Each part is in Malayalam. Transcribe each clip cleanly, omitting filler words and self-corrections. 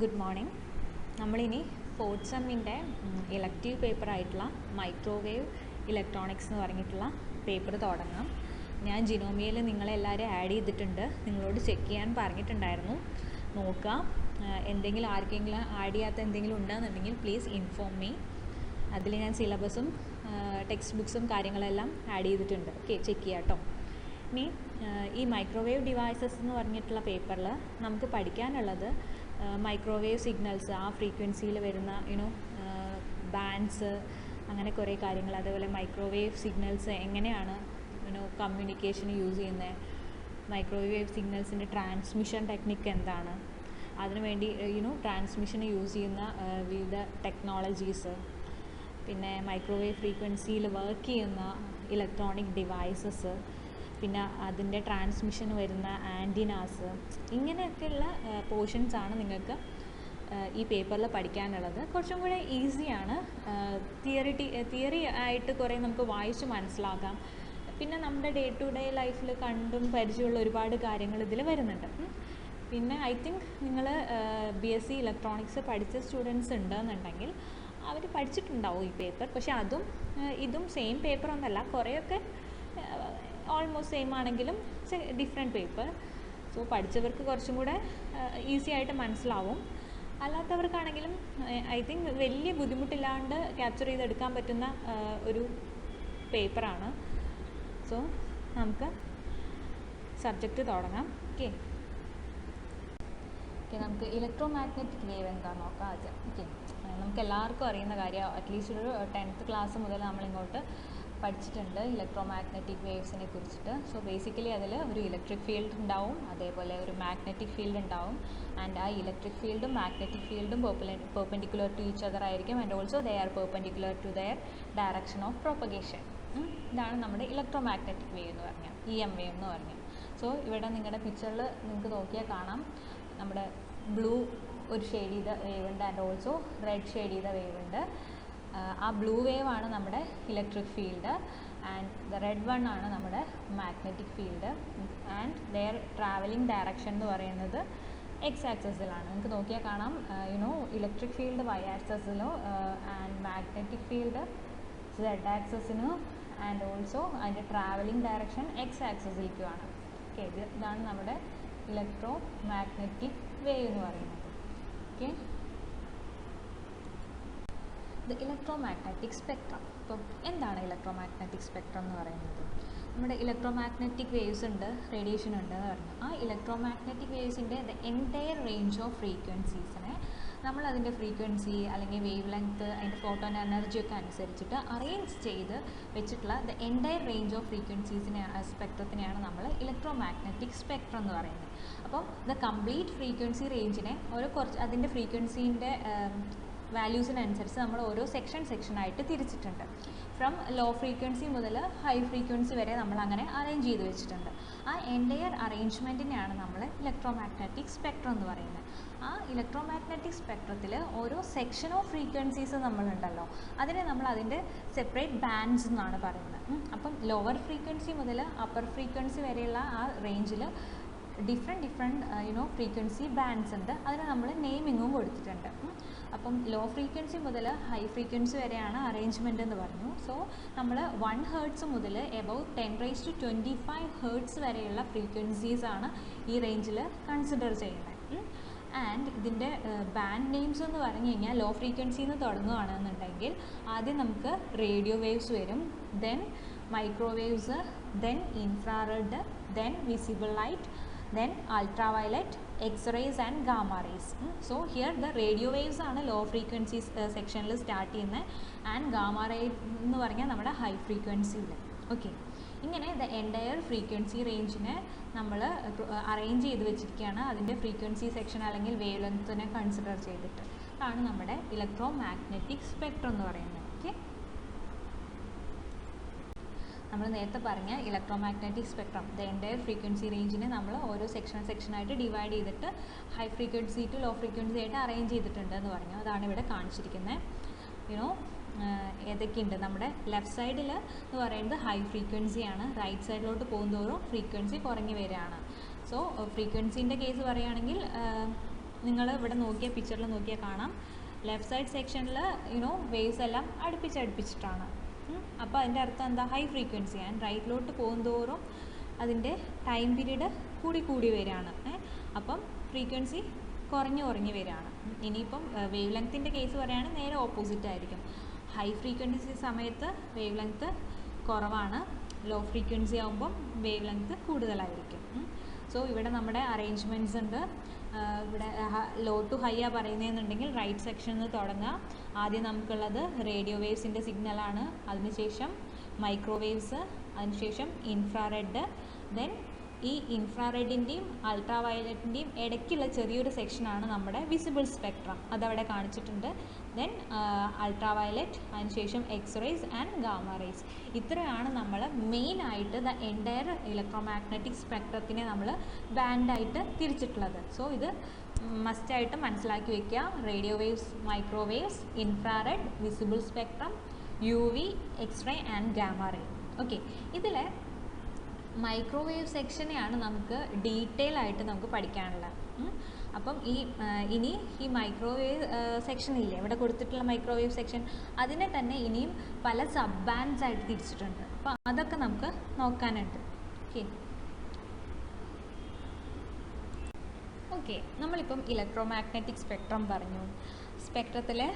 Good morning. നമ്മളിനി ഫോർത്ത് സെമ്മിൻ്റെ ഇലക്റ്റീവ് പേപ്പറായിട്ടുള്ള മൈക്രോവേവ് ഇലക്ട്രോണിക്സ് എന്ന് പറഞ്ഞിട്ടുള്ള പേപ്പർ തുടങ്ങാം. ഞാൻ ജിനോമിയയിൽ നിങ്ങളെല്ലാവരും ആഡ് ചെയ്തിട്ടുണ്ട്. നിങ്ങളോട് ചെക്ക് ചെയ്യാൻ പറഞ്ഞിട്ടുണ്ടായിരുന്നു. നോക്കുക, എന്തെങ്കിലും ആർക്കെങ്കിലും ആഡ് ചെയ്യാത്ത എന്തെങ്കിലും ഉണ്ടെന്നുണ്ടെങ്കിൽ പ്ലീസ് ഇൻഫോം മീ. അതിൽ ഞാൻ സിലബസും ടെക്സ്റ്റ് ബുക്സും കാര്യങ്ങളെല്ലാം ആഡ് ചെയ്തിട്ടുണ്ട്. ഓക്കെ, ചെക്ക് ചെയ്യാം കേട്ടോ. ഇനി ഈ മൈക്രോവേവ് ഡിവൈസസ് എന്ന് പറഞ്ഞിട്ടുള്ള പേപ്പറിൽ നമുക്ക് പഠിക്കാനുള്ളത് മൈക്രോവേവ് സിഗ്നൽസ്, ആ ഫ്രീക്വൻസിയിൽ വരുന്ന ബാൻഡ്സ്, അങ്ങനെ കുറേ കാര്യങ്ങൾ. അതേപോലെ മൈക്രോവേവ് സിഗ്നൽസ് എങ്ങനെയാണ് കമ്മ്യൂണിക്കേഷന് യൂസ് ചെയ്യുന്നത്, മൈക്രോവേവ് സിഗ്നൽസിൻ്റെ ട്രാൻസ്മിഷൻ ടെക്നിക്ക് എന്താണ്, അതിനുവേണ്ടി ട്രാൻസ്മിഷന് യൂസ് ചെയ്യുന്ന വിവിധ ടെക്നോളജീസ്, പിന്നെ മൈക്രോവേവ് ഫ്രീക്വൻസിയിൽ വർക്ക് ചെയ്യുന്ന ഇലക്ട്രോണിക് ഡിവൈസസ്, പിന്നെ അതിൻ്റെ ട്രാൻസ്മിഷന് വരുന്ന ആൻറ്റിനാസ്, ഇങ്ങനെയൊക്കെയുള്ള പോർഷൻസാണ് നിങ്ങൾക്ക് ഈ പേപ്പറിൽ പഠിക്കാനുള്ളത്. കുറച്ചും കൂടെ ഈസിയാണ്. തിയറി ആയിട്ട് കുറേ നമുക്ക് വായിച്ച് മനസ്സിലാക്കാം. പിന്നെ നമ്മുടെ ഡേ ടു ഡേ ലൈഫിൽ കണ്ടും പരിചയമുള്ള ഒരുപാട് കാര്യങ്ങൾ ഇതിൽ വരുന്നുണ്ട്. പിന്നെ ഐ തിങ്ക് നിങ്ങൾ BSc ഇലക്ട്രോണിക്സ് പഠിച്ച സ്റ്റുഡൻസ് ഉണ്ടെന്നുണ്ടെങ്കിൽ അവർ പഠിച്ചിട്ടുണ്ടാവും ഈ പേപ്പർ. പക്ഷേ അതും ഇതും സെയിം പേപ്പറൊന്നുമല്ല, കുറേയൊക്കെ ഓൾമോസ്റ്റ് സെയിം ആണെങ്കിലും ഡിഫറെൻറ്റ് പേപ്പർ. സോ പഠിച്ചവർക്ക് കുറച്ചും കൂടെ ഈസി ആയിട്ട് മനസ്സിലാവും. അല്ലാത്തവർക്കാണെങ്കിലും ഐ തിങ്ക് വലിയ ബുദ്ധിമുട്ടില്ലാണ്ട് ക്യാപ്ചർ ചെയ്തെടുക്കാൻ പറ്റുന്ന ഒരു പേപ്പറാണ്. സോ നമുക്ക് സബ്ജക്റ്റ് തുടങ്ങാം. ഓക്കെ, നമുക്ക് ഇലക്ട്രോ മാഗ്നറ്റിക് വേവ് എന്താണെന്ന് നോക്കാം ആദ്യം. ഓക്കെ, നമുക്ക് എല്ലാവർക്കും അറിയുന്ന കാര്യം, അറ്റ്ലീസ്റ്റ് ഒരു 10th ക്ലാസ് മുതൽ നമ്മളിങ്ങോട്ട് പഠിച്ചിട്ടുണ്ട് ഇലക്ട്രോ മാഗ്നറ്റിക് വേവ്സിനെ കുറിച്ചിട്ട്. സോ ബേസിക്കലി അതിൽ ഒരു ഇലക്ട്രിക് ഫീൽഡ് ഉണ്ടാവും, അതേപോലെ ഒരു മാഗ്നറ്റിക് ഫീൽഡ് ഉണ്ടാവും. ആൻഡ് ആ ഇലക്ട്രിക് ഫീൽഡും മാഗ്നറ്റിക് ഫീൽഡും പെർപെൻഡിക്കുലർ ടു ഈച്ച് അതർ ആയിരിക്കും. And also they are perpendicular to their direction of propagation. ഇതാണ് നമ്മുടെ ഇലക്ട്രോ മാഗ്നറ്റിക് വേവ് എന്ന് പറഞ്ഞാൽ, EM വേവ് എന്ന് പറഞ്ഞാൽ. സോ ഇവിടെ നിങ്ങളുടെ പിക്ചറിൽ നിങ്ങൾക്ക് നോക്കിയാൽ കാണാം, നമ്മുടെ ബ്ലൂ ഒരു ഷെയ്ഡ് ചെയ്ത വേവ് ഉണ്ട്, ആൻഡ് ഓൾസോ റെഡ് ഷെയ്ഡ് ചെയ്ത വേവ് ഉണ്ട്. ആ ബ്ലൂ വേവ് ആണ് നമ്മുടെ electric field, and the red one ആണ് നമ്മുടെ magnetic field. And their travelling direction എന്ന് പറയുന്നത് എക്സ് ആക്സസിലാണ്. നിങ്ങൾക്ക് നോക്കിയാൽ കാണാം, ഇലക്ട്രിക് ഫീൽഡ് Y ആക്സസിലോ ആൻഡ് മാഗ്നറ്റിക് ഫീൽഡ് Z ആക്സസിനോ, ആൻഡ് ഓൾസോ അതിൻ്റെ ട്രാവലിംഗ് ഡയറക്ഷൻ എക്സ് ആക്സസിലേക്കുമാണ്. ഓക്കെ, ഇതാണ് നമ്മുടെ ഇലക്ട്രോ മാഗ്നറ്റിക് വേവ് എന്ന് പറയുന്നത്. Okay, the electromagnetic spectrum. അപ്പോൾ എന്താണ് ഇലക്ട്രോ മാഗ്നറ്റിക് സ്പെക്ട്രം എന്ന് പറയുന്നത്? നമ്മുടെ ഇലക്ട്രോ മാഗ്നറ്റിക് വേവ്സ് ഉണ്ട്, റേഡിയേഷൻ ഉണ്ട് എന്ന് പറഞ്ഞു. ആ ഇലക്ട്രോ മാഗ്നറ്റിക് വേവ്സിൻ്റെ ദ എൻറ്റയർ റേഞ്ച് ഓഫ് ഫ്രീക്വൻസീസിനെ നമ്മൾ അതിൻ്റെ ഫ്രീക്വൻസി അല്ലെങ്കിൽ വേവ് ലെങ്ത്ത്, അതിൻ്റെ ഫോട്ടോൺ എനർജിയൊക്കെ അനുസരിച്ചിട്ട് അറേഞ്ച് ചെയ്ത് വെച്ചിട്ടുള്ള ദ എൻറ്റയർ റേഞ്ച് ഓഫ് ഫ്രീക്വൻസീസിനെ സ്പെക്ട്രത്തിനെയാണ് നമ്മൾ ഇലക്ട്രോ മാഗ്നറ്റിക് സ്പെക്ട്രം എന്ന് പറയുന്നത്. അപ്പം ദ കംപ്ലീറ്റ് ഫ്രീക്വൻസി റേഞ്ചിനെ അതിൻ്റെ ഫ്രീക്വൻസീൻ്റെ വാല്യൂസിനനുസരിച്ച് നമ്മൾ ഓരോ സെക്ഷനായിട്ട് തിരിച്ചിട്ടുണ്ട്. ഫ്രം ലോ ഫ്രീക്വൻസി മുതൽ ഹൈ ഫ്രീക്വൻസി വരെ നമ്മൾ അങ്ങനെ അറേഞ്ച് ചെയ്ത് വെച്ചിട്ടുണ്ട്. ആ എൻറ്റയർ അറേഞ്ച്മെൻറ്റിനെയാണ് നമ്മൾ ഇലക്ട്രോ മാഗ്നറ്റിക് സ്പെക്ട്രം എന്ന് പറയുന്നത്. ആ ഇലക്ട്രോ മാഗ്നറ്റിക് സ്പെക്ട്രത്തിൽ ഓരോ സെക്ഷൻ ഓഫ് ഫ്രീക്വൻസീസ് നമ്മളുണ്ടല്ലോ, അതിനെ നമ്മൾ അതിൻ്റെ സെപ്പറേറ്റ് ബാൻഡ്സ് എന്നാണ് പറയുന്നത്. അപ്പം ലോവർ ഫ്രീക്വൻസി മുതൽ അപ്പർ ഫ്രീക്വൻസി വരെയുള്ള ആ റേഞ്ചിൽ ഡിഫറെൻറ്റ് ഫ്രീക്വൻസി ബാൻഡ്സ് ഉണ്ട്. അതിന് നമ്മൾ നെയിമിങ്ങും കൊടുത്തിട്ടുണ്ട്. അപ്പം ലോ ഫ്രീക്വൻസി മുതൽ ഹൈ ഫ്രീക്വൻസി വരെയാണ് അറേഞ്ച്മെൻറ്റ് എന്ന് പറഞ്ഞു. സോ നമ്മൾ 1 Hz മുതൽ എബൌട്ട് 10⁻25 Hz വരെയുള്ള ഫ്രീക്വൻസീസാണ് ഈ റേഞ്ചിൽ കൺസിഡർ ചെയ്യുന്നത്. ആൻഡ് ഇതിൻ്റെ ബാൻഡ് നെയിംസ് എന്ന് പറഞ്ഞു കഴിഞ്ഞാൽ ലോ ഫ്രീക്വൻസിയിൽ നിന്ന് തുടങ്ങുകയാണെന്നുണ്ടെങ്കിൽ ആദ്യം നമുക്ക് റേഡിയോ വേവ്സ് വരും, then microwaves, then infrared, then visible light, then ultraviolet, X-rays and gamma rays. So here the radio waves ആണ് ലോ ഫ്രീക്വൻസി സെക്ഷനിൽ സ്റ്റാർട്ട് ചെയ്യുന്നത്, ആൻഡ് ഗാമ റേ എന്ന് പറഞ്ഞാൽ നമ്മുടെ ഹൈ ഫ്രീക്വൻസിയിൽ. ഓക്കെ, ഇങ്ങനെ ദ എൻറ്റയർ ഫ്രീക്വൻസി റേഞ്ചിനെ നമ്മൾ അറേഞ്ച് ചെയ്ത് വെച്ചിരിക്കുകയാണ് അതിൻ്റെ ഫ്രീക്വൻസി സെക്ഷൻ അല്ലെങ്കിൽ വേവ് ലെങ്ത്തിനെ കൺസിഡർ ചെയ്തിട്ട്. അതാണ് നമ്മുടെ ഇലക്ട്രോ മാഗ്നറ്റിക് സ്പെക്ട്രം എന്ന് പറയുന്നത്. ഓക്കെ, നമ്മൾ നേരത്തെ പറഞ്ഞ electromagnetic spectrum the entire frequency റേഞ്ചിനെ നമ്മൾ ഓരോ സെക്ഷനായിട്ട് ഡിവൈഡ് ചെയ്തിട്ട് high frequency to low frequency ആയിട്ട് അറേഞ്ച് ചെയ്തിട്ടുണ്ട് എന്ന് പറഞ്ഞു. അതാണ് ഇവിടെ കാണിച്ചിരിക്കുന്നത്. ഏതൊക്കെയുണ്ട്, നമ്മുടെ ലെഫ്റ്റ് സൈഡിൽ എന്ന് പറയുന്നത് ഹൈ ഫ്രീക്വൻസിയാണ്, റൈറ്റ് സൈഡിലോട്ട് പോകുന്തോറും ഫ്രീക്വൻസി കുറഞ്ഞു വരികയാണ്. സോ ഫ്രീക്വൻസിൻ്റെ കേസ് പറയുകയാണെങ്കിൽ നിങ്ങൾ ഇവിടെ നോക്കിയ പിക്ചറിൽ നോക്കിയാൽ കാണാം, ലെഫ്റ്റ് സൈഡ് സെക്ഷനിൽ വേവ്സ് എല്ലാം അടുപ്പിച്ചിട്ടാണ്. അപ്പോൾ അതിൻ്റെ അർത്ഥം എന്താ? High frequency. ആൻഡ് റൈറ്റിലോട്ട് പോകുന്തോറും അതിൻ്റെ ടൈം പീരീഡ് കൂടി വരികയാണ്. അപ്പം ഫ്രീക്വൻസി കുറഞ്ഞു വരികയാണ്. ഇനിയിപ്പം വേവ് ലെങ്ത്തിൻ്റെ കേസ് പറയുകയാണെങ്കിൽ നേരെ ഓപ്പോസിറ്റ് ആയിരിക്കും. ഹൈ ഫ്രീക്വൻസി സമയത്ത് വേവ് ലെങ്ത്ത് കുറവാണ്, ലോ ഫ്രീക്വൻസി ആകുമ്പം വേവ് ലെങ്ത്ത് കൂടുതലായിരിക്കും. സോ ഇവിടെ നമ്മുടെ അറേഞ്ച്മെൻറ്റ്സ് ഉണ്ട്. ഇവിടെ ലോ ടു ഹൈ ആ പറയുന്നതെന്നുണ്ടെങ്കിൽ റൈറ്റ് സെക്ഷനിൽ നിന്ന് തുടങ്ങുക. ആദ്യം നമുക്കുള്ളത് റേഡിയോ വേവ്സിൻ്റെ സിഗ്നലാണ്, അതിനുശേഷം മൈക്രോവേവ്സ്, അതിനുശേഷം ഇൻഫ്രാറെഡ്, ദെൻ ഈ ഇൻഫ്രാറെഡിൻ്റെയും അൾട്രാ വയലറ്റിൻ്റെയും ഇടയ്ക്കുള്ള ചെറിയൊരു സെക്ഷനാണ് നമ്മുടെ വിസിബിൾ സ്പെക്ട്രം, അതവിടെ കാണിച്ചിട്ടുണ്ട്. ദെൻ അൾട്രാ വയലറ്റ്, അതിനുശേഷം എക്സ്റേസ് ആൻഡ് ഗാമ റേസ്. ഇത്രയാണ് നമ്മൾ മെയിനായിട്ട് ദ എൻറ്റയർ ഇലക്ട്രോമാഗ്നറ്റിക് സ്പെക്ട്രത്തിനെ നമ്മൾ ബാൻഡായിട്ട് തിരിച്ചിട്ടുള്ളത്. സോ ഇത് മസ്റ്റായിട്ട് മനസ്സിലാക്കി വയ്ക്കുക. Radio waves, microwaves, infrared, visible spectrum, UV, x-ray and gamma ray. Okay, ഇതിൽ മൈക്രോവേവ് സെക്ഷനെയാണ് നമുക്ക് ഡീറ്റെയിൽ ആയിട്ട് നമുക്ക് പഠിക്കാനുള്ളത്. അപ്പം ഇനി ഈ മൈക്രോവേവ് സെക്ഷൻ ഇല്ലേ, ഇവിടെ കൊടുത്തിട്ടുള്ള മൈക്രോവേവ് സെക്ഷൻ, അതിനെ തന്നെ ഇനിയും പല സബ് ബാൻഡ്സ് ആയിട്ട് തിരിച്ചിട്ടുണ്ട്. അപ്പോൾ അതൊക്കെ നമുക്ക് നോക്കാനുണ്ട്. ഓക്കെ, നമ്മളിപ്പം ഇലക്ട്രോമാഗ്നറ്റിക് സ്പെക്ട്രം പറഞ്ഞു. സ്പെക്ട്രത്തിലെ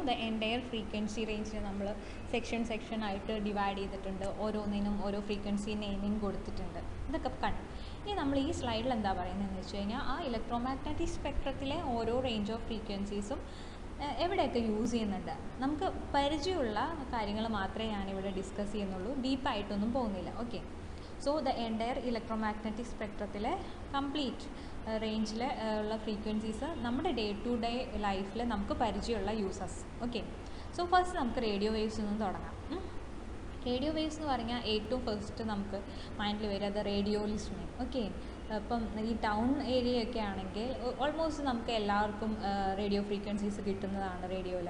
ദ എൻറ്റയർ ഫ്രീക്വൻസി റേഞ്ചിനെ നമ്മൾ സെക്ഷൻ ആയിട്ട് ഡിവൈഡ് ചെയ്തിട്ടുണ്ട്. ഓരോന്നിനും ഓരോ ഫ്രീക്വൻസി നെയിമിങ് കൊടുത്തിട്ടുണ്ട്. ഇതൊക്കെ കണ്ടു. ഇനി നമ്മൾ ഈ സ്ലൈഡിൽ എന്താ പറയുന്നതെന്ന് വെച്ച് കഴിഞ്ഞാൽ, ആ ഇലക്ട്രോമാഗ്നറ്റിക് സ്പെക്ട്രത്തിലെ ഓരോ റേഞ്ച് ഓഫ് ഫ്രീക്വൻസീസും എവിടെയൊക്കെ യൂസ് ചെയ്യുന്നുണ്ട്, നമുക്ക് പരിചയമുള്ള കാര്യങ്ങൾ മാത്രമേ ഞാനിവിടെ ഡിസ്കസ് ചെയ്യുന്നുള്ളൂ. ഡീപ്പായിട്ടൊന്നും പോകുന്നില്ല. Okay, so the entire electromagnetic സ്പെക്ട്രത്തിലെ കംപ്ലീറ്റ് റേഞ്ചിൽ ഉള്ള ഫ്രീക്വൻസീസ് നമ്മുടെ ഡേ ടു ഡേ ലൈഫിൽ നമുക്ക് പരിചയമുള്ള യൂസസ്. ഓക്കെ, സോ ഫസ്റ്റ് നമുക്ക് റേഡിയോ വേവ്സ് നിന്ന് തുടങ്ങാം. റേഡിയോ വേവ്സ് എന്ന് പറഞ്ഞാൽ ഏറ്റവും ഫസ്റ്റ് നമുക്ക് മൈൻഡിൽ വരിക അത് റേഡിയോ ലിസ്ണിങ്. ഓക്കെ, ഇപ്പം ഈ ടൗൺ ഏരിയയൊക്കെ ആണെങ്കിൽ ഓൾമോസ്റ്റ് നമുക്ക് എല്ലാവർക്കും റേഡിയോ ഫ്രീക്വൻസീസ് കിട്ടുന്നതാണ് റേഡിയോയിൽ.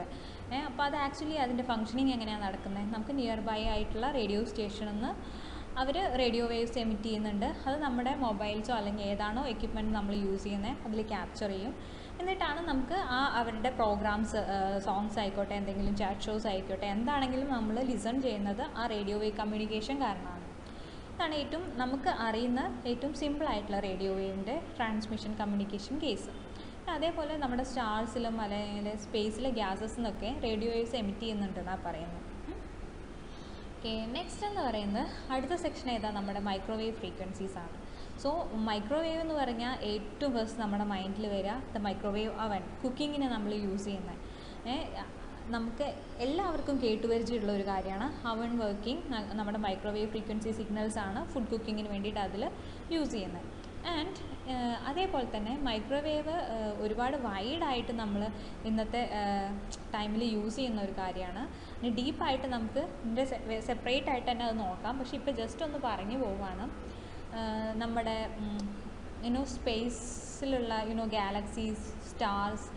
അപ്പോൾ അത് ആക്ച്വലി അതിൻ്റെ ഫങ്ഷനിങ് എങ്ങനെയാണ് നടക്കുന്നത്, നമുക്ക് നിയർ ബൈ ആയിട്ടുള്ള റേഡിയോ സ്റ്റേഷനിൽ നിന്ന് അവർ റേഡിയോ വേവ്സ് എമിറ്റ് ചെയ്യുന്നുണ്ട്. അത് നമ്മുടെ മൊബൈൽസോ അല്ലെങ്കിൽ ഏതാണോ എക്യുപ്മെൻറ്റ് നമ്മൾ യൂസ് ചെയ്യുന്നത് അതിൽ ക്യാപ്ചർ ചെയ്യും. എന്നിട്ടാണ് നമുക്ക് അവരുടെ പ്രോഗ്രാംസ്, സോങ്സ് ആയിക്കോട്ടെ, എന്തെങ്കിലും ചാറ്റ് ഷോസ് ആയിക്കോട്ടെ, എന്താണെങ്കിലും നമ്മൾ ലിസൺ ചെയ്യുന്നത് ആ റേഡിയോ വേവ് കമ്മ്യൂണിക്കേഷൻ കാരണമാണ്. ഇതാണ് നമുക്ക് അറിയുന്ന ഏറ്റവും സിമ്പിളായിട്ടുള്ള റേഡിയോ വേവിൻ്റെ ട്രാൻസ്മിഷൻ കമ്മ്യൂണിക്കേഷൻ കേസ്. അതേപോലെ നമ്മുടെ സ്റ്റാർസിലും അല്ലെങ്കിൽ സ്പേസിലെ ഗ്യാസസിനൊക്കെ റേഡിയോ വേവ്സ് എമിറ്റ് ചെയ്യുന്നുണ്ടെന്നാണ് പറയുന്നത്. ഓക്കെ, നെക്സ്റ്റ് എന്ന് പറയുന്നത് അടുത്ത സെക്ഷൻ ഏതാ, നമ്മുടെ മൈക്രോവേവ് ഫ്രീക്വൻസീസ് ആണ്. സോ മൈക്രോവേവ് എന്ന് പറഞ്ഞാൽ ഏറ്റവും ഫസ്റ്റ് നമ്മുടെ മൈൻഡിൽ വരിക ദ മൈക്രോവേവ് അവൻ, കുക്കിങ്ങിന് നമ്മൾ യൂസ് ചെയ്യുന്നത്. നമുക്ക് എല്ലാവർക്കും കേട്ടുപരിചയമുള്ള ഒരു കാര്യമാണ് അവൻ വർക്കിംഗ്. നമ്മുടെ മൈക്രോവേവ് ഫ്രീക്വൻസി സിഗ്നൽസ് ആണ് ഫുഡ് കുക്കിങ്ങിന് വേണ്ടിയിട്ട് അതിൽ യൂസ് ചെയ്യുന്നത്. ആൻഡ് അതേപോലെ തന്നെ മൈക്രോവേവ് ഒരുപാട് വൈഡായിട്ട് നമ്മൾ ഇന്നത്തെ ടൈമിൽ യൂസ് ചെയ്യുന്ന ഒരു കാര്യമാണ്. ഡീപ്പായിട്ട് നമുക്ക് ഇതിൻ്റെ സെപ്പറേറ്റ് ആയിട്ട് തന്നെ അത് നോക്കാം. പക്ഷേ ഇപ്പോൾ ജസ്റ്റ് ഒന്ന് പറഞ്ഞു പോവുകയാണ്. നമ്മുടെ സ്പേസിലുള്ള ഗാലക്സീസ്, സ്റ്റാർസ്,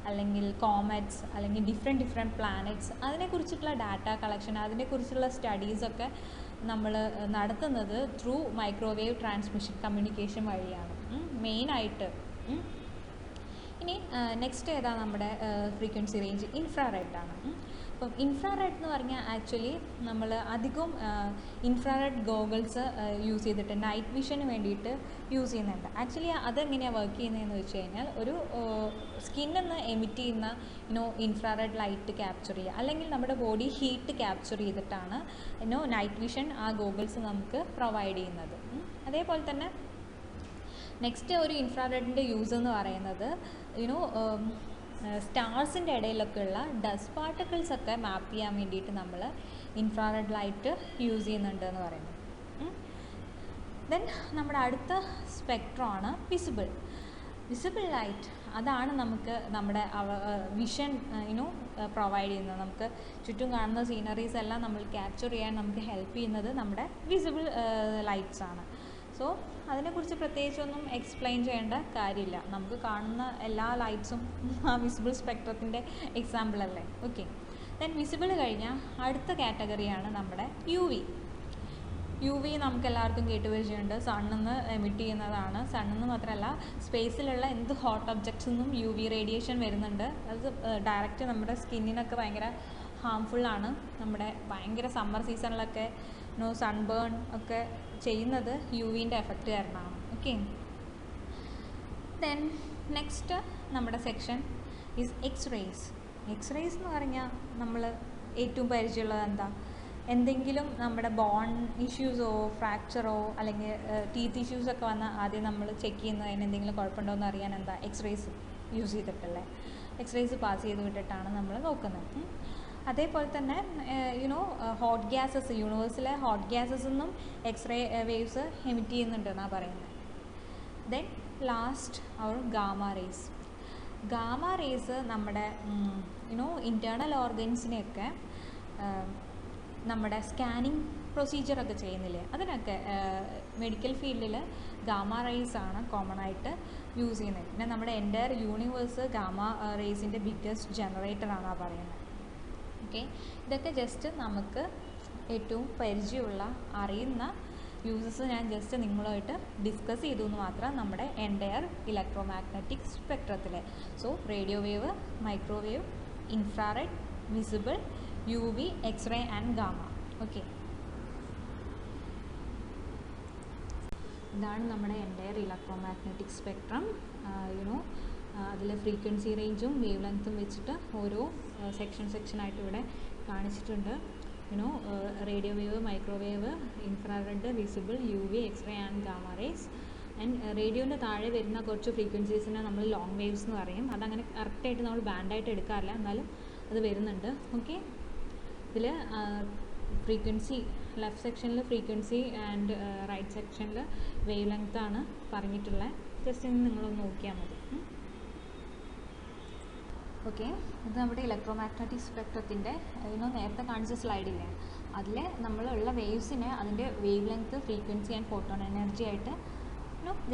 അല്ലെങ്കിൽ കോമറ്റ്സ്, അല്ലെങ്കിൽ ഡിഫറെൻറ്റ് പ്ലാനറ്റ്സ്, അതിനെക്കുറിച്ചിട്ടുള്ള ഡാറ്റ കളക്ഷൻ, അതിനെക്കുറിച്ചുള്ള സ്റ്റഡീസൊക്കെ നമ്മൾ നടത്തുന്നത് ത്രൂ മൈക്രോവേവ് ട്രാൻസ്മിഷൻ കമ്മ്യൂണിക്കേഷൻ വഴിയാണ് മെയിനായിട്ട്. ഇനി നെക്സ്റ്റ് ഏതാ നമ്മുടെ ഫ്രീക്വൻസി റേഞ്ച്, ഇൻഫ്രാറെഡ് ആണ്. അപ്പം ഇൻഫ്രാറെഡ് എന്ന് പറഞ്ഞാൽ ആക്ച്വലി നമ്മൾ അധികവും ഇൻഫ്രാറെഡ് ഗോഗിൾസ് യൂസ് ചെയ്തിട്ട് നൈറ്റ് വിഷന് വേണ്ടിയിട്ട് യൂസ് ചെയ്യുന്നുണ്ട്. ആക്ച്വലി അതെങ്ങനെയാണ് വർക്ക് ചെയ്യുന്നതെന്ന് വെച്ച് കഴിഞ്ഞാൽ, ഒരു സ്കിന്നിൽ നിന്ന് എമിറ്റ് ചെയ്യുന്ന ഇൻഫ്രാറെഡ് ലൈറ്റ് ക്യാപ്ചർ ചെയ്യുക, അല്ലെങ്കിൽ നമ്മുടെ ബോഡി ഹീറ്റ് ക്യാപ്ചർ ചെയ്തിട്ടാണ് നൈറ്റ് വിഷൻ ആ ഗോഗിൾസ് നമുക്ക് പ്രൊവൈഡ് ചെയ്യുന്നത്. അതേപോലെ തന്നെ നെക്സ്റ്റ് ഒരു ഇൻഫ്രാറെഡിൻ്റെ യൂസ് എന്ന് പറയുന്നത് സ്റ്റാർസിൻ്റെ ഇടയിലൊക്കെയുള്ള ഡസ്റ്റ് പാർട്ടിക്കിൾസൊക്കെ മാപ്പ് ചെയ്യാൻ വേണ്ടിയിട്ട് നമ്മൾ ഇൻഫ്രാറെഡ് ലൈറ്റ് യൂസ് ചെയ്യുന്നുണ്ട് എന്ന് പറയുന്നത്. ദെൻ നമ്മുടെ അടുത്ത സ്പെക്ട്രമാണ് വിസിബിൾ ലൈറ്റ്. അതാണ് നമുക്ക് നമ്മുടെ വിഷൻ പ്രൊവൈഡ് ചെയ്യുന്നത്. നമുക്ക് ചുറ്റും കാണുന്ന സീനറീസ് എല്ലാം നമ്മൾ ക്യാപ്ചർ ചെയ്യാൻ നമുക്ക് ഹെൽപ്പ് ചെയ്യുന്നത് നമ്മുടെ വിസിബിൾ ലൈറ്റ്സ് ആണ്. സോ അതിനെക്കുറിച്ച് പ്രത്യേകിച്ചൊന്നും എക്സ്പ്ലെയിൻ ചെയ്യേണ്ട കാര്യമില്ല. നമുക്ക് കാണുന്ന എല്ലാ ലൈറ്റ്സും ആ വിസിബിൾ സ്പെക്ട്രത്തിൻ്റെ എക്സാമ്പിൾ അല്ലേ. ഓക്കെ, ദെൻ വിസിബിൾ കഴിഞ്ഞാൽ അടുത്ത കാറ്റഗറിയാണ് നമ്മുടെ UV. യു വി നമുക്ക് എല്ലാവർക്കും കേട്ടുപരിചയമുണ്ട്, സണ്ണിൽ നിന്ന് എമിറ്റ് ചെയ്യുന്നതാണ്. സണ്ണിൽ നിന്ന് മാത്രമല്ല സ്പേസിലുള്ള എന്ത് ഹോട്ട് ഒബ്ജക്ട്സിൽ നിന്നും യു വി റേഡിയേഷൻ വരുന്നുണ്ട്. അത് ഡയറക്റ്റ് നമ്മുടെ സ്കിന്നിനൊക്കെ ഭയങ്കര ഹാംഫുള്ളാണ്. നമ്മുടെ ഭയങ്കര സമ്മർ സീസണിലൊക്കെ സൺബേൺ ഒക്കെ ചെയ്യുന്നത് യു വിൻ്റെ എഫക്റ്റ് കാരണമാണ്. ഓക്കെ, ദെൻ നെക്സ്റ്റ് നമ്മുടെ സെക്ഷൻ ഈസ് എക്സ്റേസ്. എക്സ്റേസ് എന്ന് പറഞ്ഞാൽ നമ്മൾ ഏറ്റവും പരിചയമുള്ളത് എന്താ, എന്തെങ്കിലും നമ്മുടെ ബോൺ ഇഷ്യൂസോ ഫ്രാക്ചറോ അല്ലെങ്കിൽ ടീത്ത് ഇഷ്യൂസൊക്കെ വന്നാൽ ആദ്യം നമ്മൾ ചെക്ക് ചെയ്യുന്നതിന് എന്തെങ്കിലും കുഴപ്പമുണ്ടോ എന്ന് അറിയാൻ എന്താ എക്സ്റേസ് യൂസ് ചെയ്തിട്ടുള്ളത്. എക്സ്റേസ് പാസ് ചെയ്ത് വിട്ടിട്ടാണ് നമ്മൾ നോക്കുന്നത്. അതേപോലെ തന്നെ ഹോട്ട് ഗ്യാസസ്, യൂണിവേഴ്സിലെ ഹോട്ട് ഗ്യാസസ് നിന്നും എക്സ്റേ വേവ്സ് എമിറ്റ് ചെയ്യുന്നുണ്ടെന്നാണ് പറയുന്നത്. ദെൻ ലാസ്റ്റ് അവർ ഗാമ റേസ്. ഗാമ റേസ് നമ്മുടെ ഇൻറ്റേർണൽ ഓർഗൻസിനെയൊക്കെ നമ്മുടെ സ്കാനിങ് പ്രൊസീജിയറൊക്കെ ചെയ്യുന്നില്ലേ, അതിനൊക്കെ മെഡിക്കൽ ഫീൽഡിൽ ഗാമ റേസ് ആണ് കോമൺ ആയിട്ട് യൂസ് ചെയ്യുന്നത്. പിന്നെ നമ്മുടെ എൻ്റയർ യൂണിവേഴ്സ് ഗാമ റേസിൻ്റെ ബിഗ്ഗസ്റ്റ് ജനറേറ്ററാണെന്നാണ് പറയുന്നത്. ഓക്കെ, ഇതൊക്കെ ജസ്റ്റ് നമുക്ക് ഏറ്റവും പരിചയമുള്ള അറിയുന്ന യൂസസ് ഞാൻ ജസ്റ്റ് നിങ്ങളുമായിട്ട് ഡിസ്കസ് ചെയ്തു എന്ന് മാത്രം നമ്മുടെ എൻ്റയർ ഇലക്ട്രോ മാഗ്നറ്റിക് സ്പെക്ട്രത്തിൽ. So radio wave, microwave, infrared, visible, U V, x-ray and gamma. Okay, ഇതാണ് നമ്മുടെ എൻ്റയർ ഇലക്ട്രോ മാഗ്നറ്റിക് സ്പെക്ട്രം. അതിൽ ഫ്രീക്വൻസി റേഞ്ചും വേവ് ലെങ്ത്തും വെച്ചിട്ട് ഓരോ സെക്ഷനായിട്ട് ഇവിടെ കാണിച്ചിട്ടുണ്ട്. Radio wave, microwave, infrared, visible, U V, x-ray and gamma rays. And റേഡിയോൻ്റെ താഴെ വരുന്ന കുറച്ച് ഫ്രീക്വൻസീസിനെ നമ്മൾ ലോങ് വേവ്സ് എന്ന് പറയും. അതങ്ങനെ കറക്റ്റായിട്ട് നമ്മൾ ബാൻഡായിട്ട് എടുക്കാറില്ല, എന്നാലും അത് വരുന്നുണ്ട്. ഓക്കെ, ഇതിൽ ഫ്രീക്വൻസി ലെഫ്റ്റ് സെക്ഷനിൽ ഫ്രീക്വൻസി ആൻഡ് റൈറ്റ് സെക്ഷനിൽ വേവ് ലെങ്ത്താണ് പറഞ്ഞിട്ടുള്ളത്. ജസ്റ്റ് ഇന്ന് നിങ്ങളൊന്ന് നോക്കിയാൽ മതി. ഓക്കെ, ഇത് നമ്മുടെ ഇലക്ട്രോ മാഗ്നറ്റിക് സ്പെക്ട്രത്തിൻ്റെ നേരത്തെ കാണിച്ച സ്ലൈഡില്ലേ, അതിൽ നമ്മളുള്ള വേവ്സിനെ അതിൻ്റെ wave length, frequency and photon energy ആയിട്ട്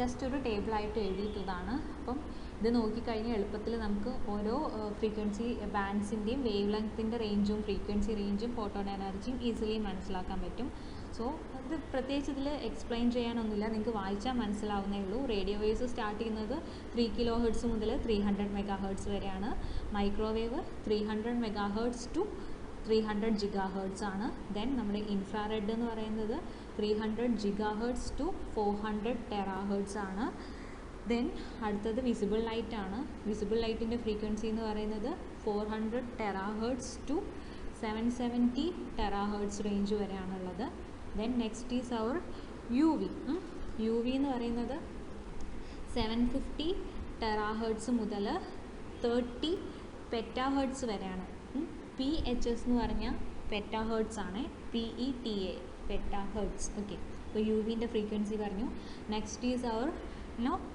ജസ്റ്റ് ഒരു ടേബിളായിട്ട് എഴുതിയിട്ടതാണ്. അപ്പം ഇത് നോക്കിക്കഴിഞ്ഞാൽ എളുപ്പത്തിൽ നമുക്ക് ഓരോ ഫ്രീക്വൻസി ബാൻഡ്സിൻ്റെയും വേവ് ലെങ്ത്തിൻ്റെ റേഞ്ചും ഫ്രീക്വൻസി റേഞ്ചും ഫോട്ടോൺ എനർജിയും ഈസിലി മനസ്സിലാക്കാൻ പറ്റും. സോ ഇത് പ്രത്യേകിച്ച് ഇതിൽ എക്സ്പ്ലെയിൻ ചെയ്യാനൊന്നുമില്ല, നിങ്ങൾക്ക് വായിച്ചാൽ മനസ്സിലാവുന്നേ ഉള്ളൂ. റേഡിയോ വേവ്സ് സ്റ്റാർട്ട് ചെയ്യുന്നത് 3 kHz മുതൽ 300 MHz വരെയാണ്. മൈക്രോവേവ് 300 MHz ടു 300 GHz ആണ്. ദെൻ നമ്മുടെ ഇൻഫ്രാറെഡ് എന്ന് പറയുന്നത് 300 GHz ടു 400 THz ആണ്. ദെൻ അടുത്തത് വിസിബിൾ ലൈറ്റ് ആണ്. വിസിബിൾ ലൈറ്റിൻ്റെ ഫ്രീക്വൻസി എന്ന് പറയുന്നത് 400 THz ടു 770 THz റേഞ്ച് വരെയാണുള്ളത്. Then next is our U V. U V എന്ന് പറയുന്നത് 750 THz മുതൽ 30 PHz വരെയാണ്. PHS എന്ന് പറഞ്ഞാൽ പെറ്റാഹേർട്സ് ആണ്, PETA പെറ്റാഹേർട്സ്. ഓക്കെ, അപ്പോൾ യു വിൻ്റെ ഫ്രീക്വൻസി പറഞ്ഞു. Next is our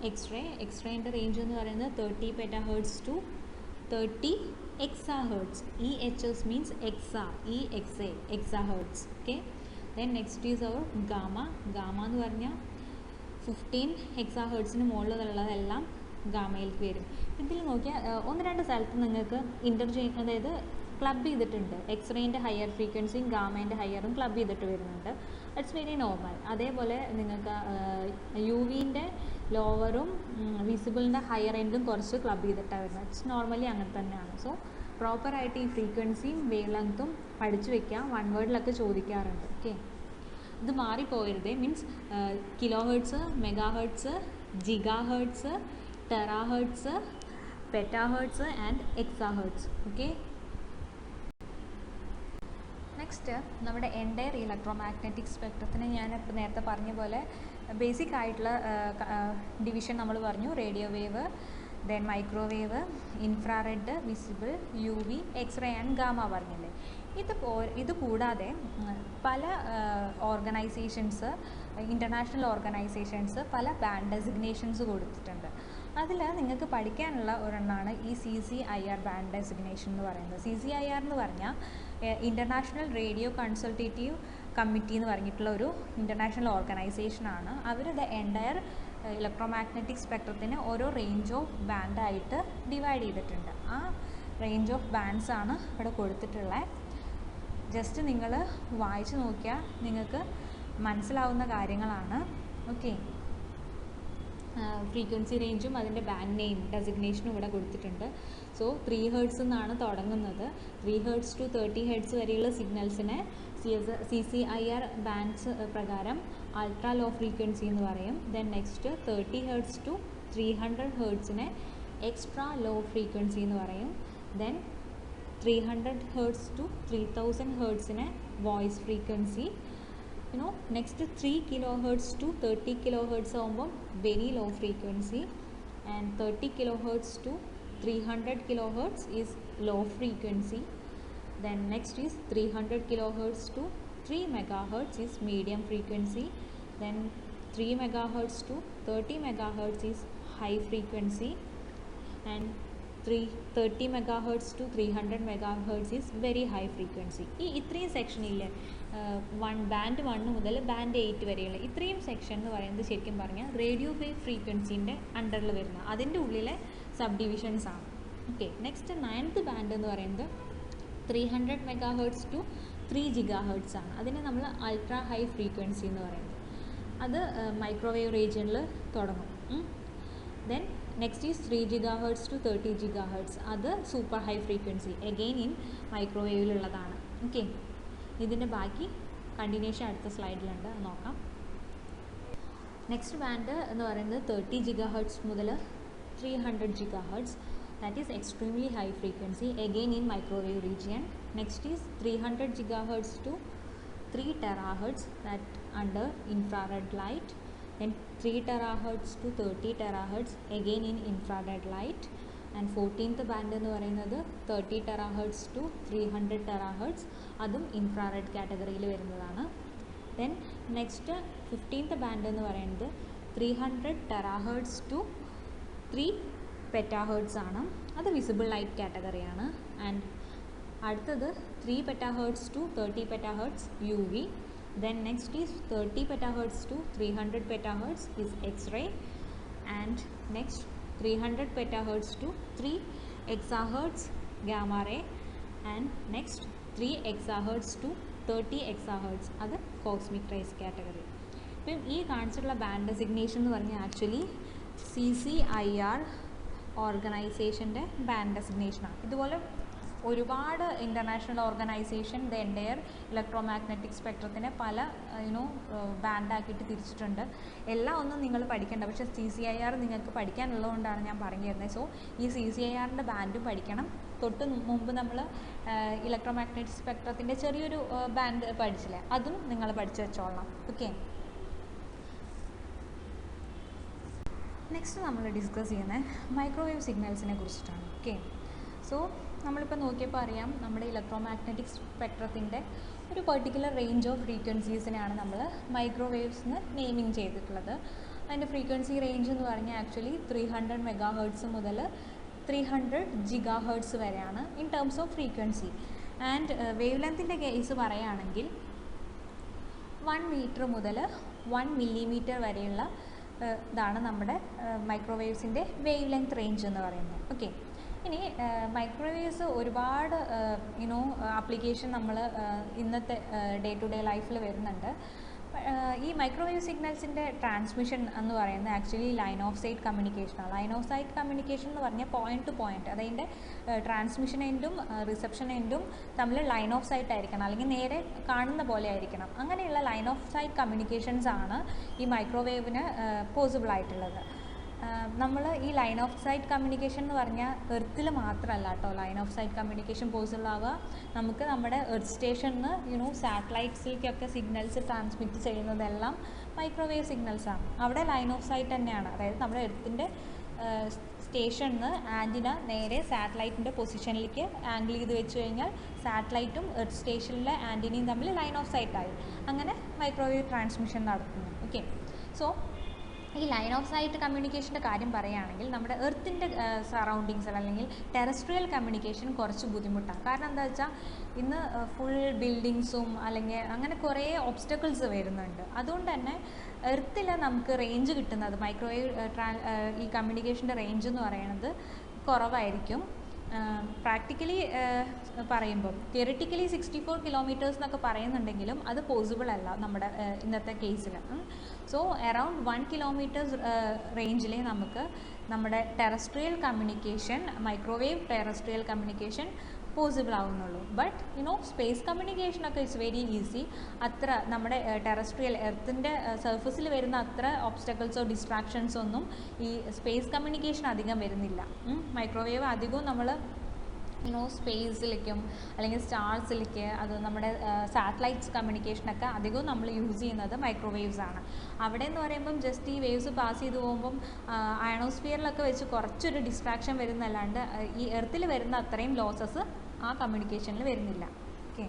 X-ray. എക്സ്റേൻ്റെ റേഞ്ച് എന്ന് പറയുന്നത് 30 PHz to 30 EHz. EHS means exa, EXA, exahertz. Okay, then next is our gamma. Gamma എന്ന് പറഞ്ഞാൽ 15 EHz മുകളിലുള്ളതെല്ലാം ഗാമയിലേക്ക് വരും. ഇതിൽ നോക്കിയാൽ 1-2 സ്ഥലത്ത് നിങ്ങൾക്ക് അതായത് ക്ലബ് ചെയ്തിട്ടുണ്ട്. എക്സ്റേൻ്റെ ഹയർ ഫ്രീക്വൻസിയും ഗാമേൻ്റെ ഹയറും ക്ലബ് ചെയ്തിട്ട് വരുന്നുണ്ട്. It's very normal. അതേപോലെ നിങ്ങൾക്ക് യു വിൻ്റെ ലോവറും വിസിബിളിൻ്റെ ഹയർ എൻഡും കുറച്ച് ക്ലബ് ചെയ്തിട്ടാണ് വരുന്നത്. ഇറ്റ്സ് നോർമലി അങ്ങനെ തന്നെയാണ്. സോ പ്രോപ്പറായിട്ട് ഈ ഫ്രീക്വൻസിയും വേവ് ലെങ്ത്തും പഠിച്ചു വെക്കാം. 1 വേർഡിലൊക്കെ ചോദിക്കാറുണ്ട്. ഓക്കെ, ഇത് മാറിപ്പോയരുത്. Means kilohertz, megahertz, gigahertz, terahertz, petahertz and exahertz. Okay, next നമ്മുടെ എൻ്റയർ ഇലക്ട്രോ മാഗ്നറ്റിക് സ്പെക്ട്രത്തിന് ഞാൻ ഇപ്പോൾ നേരത്തെ പറഞ്ഞ പോലെ ബേസിക് ആയിട്ടുള്ള ഡിവിഷൻ നമ്മൾ പറഞ്ഞു. Radio wave, then microwave, infrared, visible, U V, x-ray and gamma പറഞ്ഞില്ലേ. ഇത് കൂടാതെ പല ഓർഗനൈസേഷൻസ്, ഇൻ്റർനാഷണൽ ഓർഗനൈസേഷൻസ് പല ബാൻഡ് ഡെസിഗ്നേഷൻസ് കൊടുത്തിട്ടുണ്ട്. അതിൽ നിങ്ങൾക്ക് പഠിക്കാനുള്ള ഒരെണ്ണമാണ് ഈ CCIR ബാൻഡ് ഡെസിഗ്നേഷൻ എന്ന് പറയുന്നത്. CCIR എന്ന് പറഞ്ഞാൽ ഇൻ്റർനാഷണൽ റേഡിയോ കൺസൾട്ടേറ്റീവ് കമ്മിറ്റി എന്ന് പറഞ്ഞിട്ടുള്ള ഒരു ഇൻ്റർനാഷണൽ ഓർഗനൈസേഷനാണ്. അവർ ദ എൻ്റയർ ഇലക്ട്രോ മാഗ്നറ്റിക് സ്പെക്ട്രത്തിന് ഓരോ റേഞ്ച് ഓഫ് ബാൻഡായിട്ട് ഡിവൈഡ് ചെയ്തിട്ടുണ്ട്. ആ റേഞ്ച് ഓഫ് ബാൻഡ്സ് ആണ് ഇവിടെ കൊടുത്തിട്ടുള്ളത്. ജസ്റ്റ് നിങ്ങൾ വായിച്ച് നോക്കിയാൽ നിങ്ങൾക്ക് മനസ്സിലാവുന്ന കാര്യങ്ങളാണ്. ഓക്കെ, ഫ്രീക്വൻസി റേഞ്ചും അതിൻ്റെ ബാൻഡ് നെയിം ഡെസിഗ്നേഷനും ഇവിടെ കൊടുത്തിട്ടുണ്ട്. സോ 3 ഹെർട്സ് എന്നാണ് തുടങ്ങുന്നത്. 3 ഹെർട്സ് ടു 30 ഹെർട്സ് വരെയുള്ള സിഗ്നൽസിനെ CCIR ബാൻഡ്സ് പ്രകാരം അൾട്രാ ലോ ഫ്രീക്വൻസി എന്ന് പറയും. ദെൻ നെക്സ്റ്റ് 30 ഹെർട്സ് ടു 300 ഹെർട്സിനെ എക്സ്ട്രാ ലോ ഫ്രീക്വൻസി എന്ന് പറയും. ദെൻ 300 ഹെർട്സ് ടു 3000 ഹെർട്സിനെ voice frequency. next 3 kilohertz to 30 kilohertz ആകുമ്പം very low frequency, and 30 kilohertz to 300 kilohertz is low frequency. Then next is 300 kilohertz to 3 megahertz is medium frequency. Then 3 megahertz to 30 megahertz is high frequency, and 30 megahertz to 300 megahertz is very high frequency. ഈ ഇത്രയും സെക്ഷൻ ഇല്ലേ, ബാൻഡ് 1 മുതൽ ബാൻഡ് 8 വരെയുള്ള ഇത്രയും സെക്ഷൻ എന്ന് പറയുന്നത് ശരിക്കും പറഞ്ഞാൽ റേഡിയോ വേവ് ഫ്രീക്വൻസിൻ്റെ അണ്ടറിൽ വരുന്ന അതിൻ്റെ ഉള്ളിലെ സബ് ഡിവിഷൻസ് ആണ്. ഓക്കെ, നെക്സ്റ്റ് 9th ബാൻഡ് എന്ന് പറയുന്നത് 300 മെഗാഹെർട്സ് ടു 3 GHz ആണ്. അതിനെ നമ്മൾ അൾട്രാ ഹൈ ഫ്രീക്വൻസി എന്ന് പറയുന്നത്. അത് മൈക്രോവേവ് റീജിയനിൽ തുടങ്ങും. Then next is 3 GHz to 30 GHz. അത് super high frequency, again in മൈക്രോവേവിലുള്ളതാണ്. ഓക്കെ, ഇതിൻ്റെ ബാക്കി കണ്ടിന്യൂഷൻ അടുത്ത സ്ലൈഡിലുണ്ട്, നോക്കാം. നെക്സ്റ്റ് ബാൻഡ് എന്ന് പറയുന്നത് 30 GHz മുതൽ 300 GHz. that is extremely high frequency, again in microwave region. Next is 300 GHz to 3 terahertz, that under infrared light. Then 3 terahertz to 30 terahertz, again in infrared light. And 14th band എന്ന് പറയുന്നത് 30 terahertz to 300 terahertz, അതും ഇൻഫ്രാറെഡ് കാറ്റഗറിയിൽ വരുന്നതാണ്. ദെൻ നെക്സ്റ്റ് 15th ബാൻഡ് എന്ന് പറയുന്നത് 300 terahertz to 3 petahertz ആണ്. അത് വിസിബിൾ ലൈറ്റ് കാറ്റഗറിയാണ്. ആൻഡ് അടുത്തത് 3 petahertz to 30 petahertz UV. Then next is 30 petahertz to 300 petahertz is X-ray. And next 300 petahertz to 3 exahertz gamma ray. And next 3 exahertz to 30 exahertz, അത് കോസ്മിക് റേസ് കാറ്റഗറി. ഇപ്പം ഈ കാണിച്ചിട്ടുള്ള ബാൻഡ് ഡെസിഗ്നേഷൻ എന്ന് പറഞ്ഞാൽ ആക്ച്വലി CCIR ഓർഗനൈസേഷൻ്റെ ബാൻഡ് ഡെസിഗ്നേഷനാണ്. ഇതുപോലെ ഒരുപാട് international organisation the entire electromagnetic സ്പെക്ട്രത്തിനെ പല ബാൻഡാക്കിയിട്ട് തിരിച്ചിട്ടുണ്ട്. എല്ലാം ഒന്നും നിങ്ങൾ പഠിക്കേണ്ട, പക്ഷേ CCIR നിങ്ങൾക്ക് പഠിക്കാനുള്ളതുകൊണ്ടാണ് ഞാൻ പറഞ്ഞു തരുന്നത്. സോ ഈ CCIRൻ്റെ ബാൻഡും പഠിക്കണം. തൊട്ട് മുമ്പ് നമ്മൾ ഇലക്ട്രോമാഗ്നറ്റിക് സ്പെക്ട്രത്തിൻ്റെ ചെറിയൊരു ബാൻഡ് പഠിച്ചില്ലേ, അതും നിങ്ങൾ പഠിച്ചു വെച്ചോളണം. ഓക്കെ, നെക്സ്റ്റ് നമ്മൾ ഡിസ്കസ് ചെയ്യുന്നത് മൈക്രോവേവ് സിഗ്നൽസിനെ കുറിച്ചിട്ടാണ്. ഓക്കെ, സോ നമ്മളിപ്പോൾ നോക്കിയപ്പോൾ അറിയാം നമ്മുടെ ഇലക്ട്രോമാഗ്നറ്റിക് സ്പെക്ട്രത്തിൻ്റെ ഒരു പെർട്ടിക്കുലർ റേഞ്ച് ഓഫ് ഫ്രീക്വൻസീസിനെയാണ് നമ്മൾ മൈക്രോവേവ്സ് എന്ന് നെയിമിങ് ചെയ്തിട്ടുള്ളത്. അതിൻ്റെ ഫ്രീക്വൻസി റേഞ്ച് എന്ന് പറഞ്ഞാൽ ആക്ച്വലി 300 മെഗാഹെർട്സ് മുതൽ 300 GHz വരെയാണ് in terms of frequency. And വേവ് ലെങ്ത്തിൻ്റെ കേസ് പറയുകയാണെങ്കിൽ 1 മീറ്റർ മുതൽ 1 മില്ലിമീറ്റർ വരെയുള്ള ഇതാണ് നമ്മുടെ മൈക്രോവേവ്സിൻ്റെ വേവ് ലെങ്ത് റേഞ്ച് എന്ന് പറയുന്നത്. ഓക്കെ, ഇനി മൈക്രോവേവ്സ് ഒരുപാട് ആപ്ലിക്കേഷൻ നമ്മൾ ഇന്നത്തെ ഡേ ടു ഡേ ലൈഫിൽ വരുന്നുണ്ട്. ഈ മൈക്രോവേവ് സിഗ്നൽസിൻ്റെ ട്രാൻസ്മിഷൻ എന്ന് പറയുന്നത് ആക്ച്വലി ലൈൻ ഓഫ് സൈറ്റ് കമ്മ്യൂണിക്കേഷനാണ്. ലൈൻ ഓഫ് സൈറ്റ് കമ്മ്യൂണിക്കേഷൻ എന്ന് പറഞ്ഞാൽ പോയിൻറ്റ് ടു പോയിൻറ്റ്, അതിൻ്റെ ട്രാൻസ്മിഷൻ എൻഡും റിസപ്ഷൻ എൻഡും തമ്മിൽ ലൈൻ ഓഫ് സൈറ്റ് ആയിരിക്കണം, അല്ലെങ്കിൽ നേരെ കാണുന്ന പോലെ ആയിരിക്കണം. അങ്ങനെയുള്ള ലൈൻ ഓഫ് സൈറ്റ് കമ്മ്യൂണിക്കേഷൻസ് ആണ് ഈ മൈക്രോവേവിന് പോസിബിൾ ആയിട്ടുള്ളത്. നമ്മൾ ഈ ലൈൻ ഓഫ് സൈറ്റ് കമ്മ്യൂണിക്കേഷൻ എന്ന് പറഞ്ഞാൽ എർത്തിൽ മാത്രമല്ല കേട്ടോ line of sight communication possible ആവുക. നമുക്ക് നമ്മുടെ എർത്ത് സ്റ്റേഷനിൽ നിന്ന് സാറ്റലൈറ്റ്സിലേക്കൊക്കെ സിഗ്നൽസ് ട്രാൻസ്മിറ്റ് ചെയ്യുന്നതെല്ലാം മൈക്രോവേവ് സിഗ്നൽസാണ്. അവിടെ ലൈൻ ഓഫ് സൈറ്റ് തന്നെയാണ്. അതായത് നമ്മുടെ എർത്തിൻ്റെ സ്റ്റേഷനിൽ നിന്ന് ആൻറ്റിന നേരെ സാറ്റലൈറ്റിൻ്റെ പൊസിഷനിലേക്ക് ആംഗിൾ ചെയ്ത് വെച്ച് കഴിഞ്ഞാൽ സാറ്റലൈറ്റും എർത്ത് സ്റ്റേഷനിലെ ആൻറ്റിനയും തമ്മിൽ ലൈൻ ഓഫ് സൈറ്റായി. അങ്ങനെ മൈക്രോവേവ് ട്രാൻസ്മിഷൻ നടത്തുന്നു. ഓക്കെ, സോ ഈ ലൈൻ ഓഫ് സൈറ്റ് കമ്മ്യൂണിക്കേഷൻ്റെ കാര്യം പറയുകയാണെങ്കിൽ നമ്മുടെ എർത്തിൻ്റെ സറൗണ്ടിങ്സിൽ അല്ലെങ്കിൽ ടെറസ്ട്രിയൽ കമ്മ്യൂണിക്കേഷൻ കുറച്ച് ബുദ്ധിമുട്ടാണ്. കാരണം എന്താ വെച്ചാൽ ഇന്ന് ഫുൾ ബിൽഡിങ്സും അല്ലെങ്കിൽ അങ്ങനെ കുറേ ഒബ്സ്റ്റക്കിൾസ് വരുന്നുണ്ട്. അതുകൊണ്ട് തന്നെ എർത്തിൽ നമുക്ക് റേഞ്ച് കിട്ടുന്നത് മൈക്രോവേവ് ഈ കമ്മ്യൂണിക്കേഷൻ്റെ റേഞ്ച് എന്ന് പറയുന്നത് കുറവായിരിക്കും. പ്രാക്ടിക്കലി പറയുമ്പം തിയറിറ്റിക്കലി 64 കിലോമീറ്റേഴ്സ് എന്നൊക്കെ പറയുന്നുണ്ടെങ്കിലും അത് പോസിബിൾ അല്ല നമ്മുടെ ഇന്നത്തെ കേസിൽ. സോ അറൗണ്ട് 1 കിലോമീറ്റേഴ്സ് റേഞ്ചിലേ നമുക്ക് നമ്മുടെ terrestrial communication, microwave terrestrial communication possible ആവുന്നുള്ളൂ. ബട്ട് സ്പേസ് കമ്മ്യൂണിക്കേഷനൊക്കെ ഇറ്റ്സ് വെരി ഈസി. അത്ര നമ്മുടെ ടെറസ്ട്രിയൽ എർത്തിൻ്റെ സർഫസിൽ വരുന്ന അത്ര ഒബ്സ്റ്റക്കിൾസോ ഡിസ്ട്രാക്ഷൻസോ ഒന്നും ഈ സ്പേസ് കമ്മ്യൂണിക്കേഷൻ അധികം വരുന്നില്ല. മൈക്രോവേവ് അധികവും നമ്മൾ സ്പേസിലേക്കും അല്ലെങ്കിൽ സ്റ്റാർസിലേക്ക്, അത് നമ്മുടെ സാറ്റലൈറ്റ്സ് കമ്മ്യൂണിക്കേഷനൊക്കെ അധികവും നമ്മൾ യൂസ് ചെയ്യുന്നത് മൈക്രോവേവ്സ് ആണ്. അവിടെ എന്ന് പറയുമ്പം ജസ്റ്റ് ഈ വേവ്സ് പാസ് ചെയ്ത് പോകുമ്പം അയണോസ്ഫിയറിലൊക്കെ വെച്ച് കുറച്ചൊരു ഡിസ്ട്രാക്ഷൻ വരുന്നല്ലാണ്ട് ഈ എർത്തിൽ വരുന്ന അത്രയും ലോസസ് ആ കമ്മ്യൂണിക്കേഷനിൽ വരുന്നില്ല. ഓക്കെ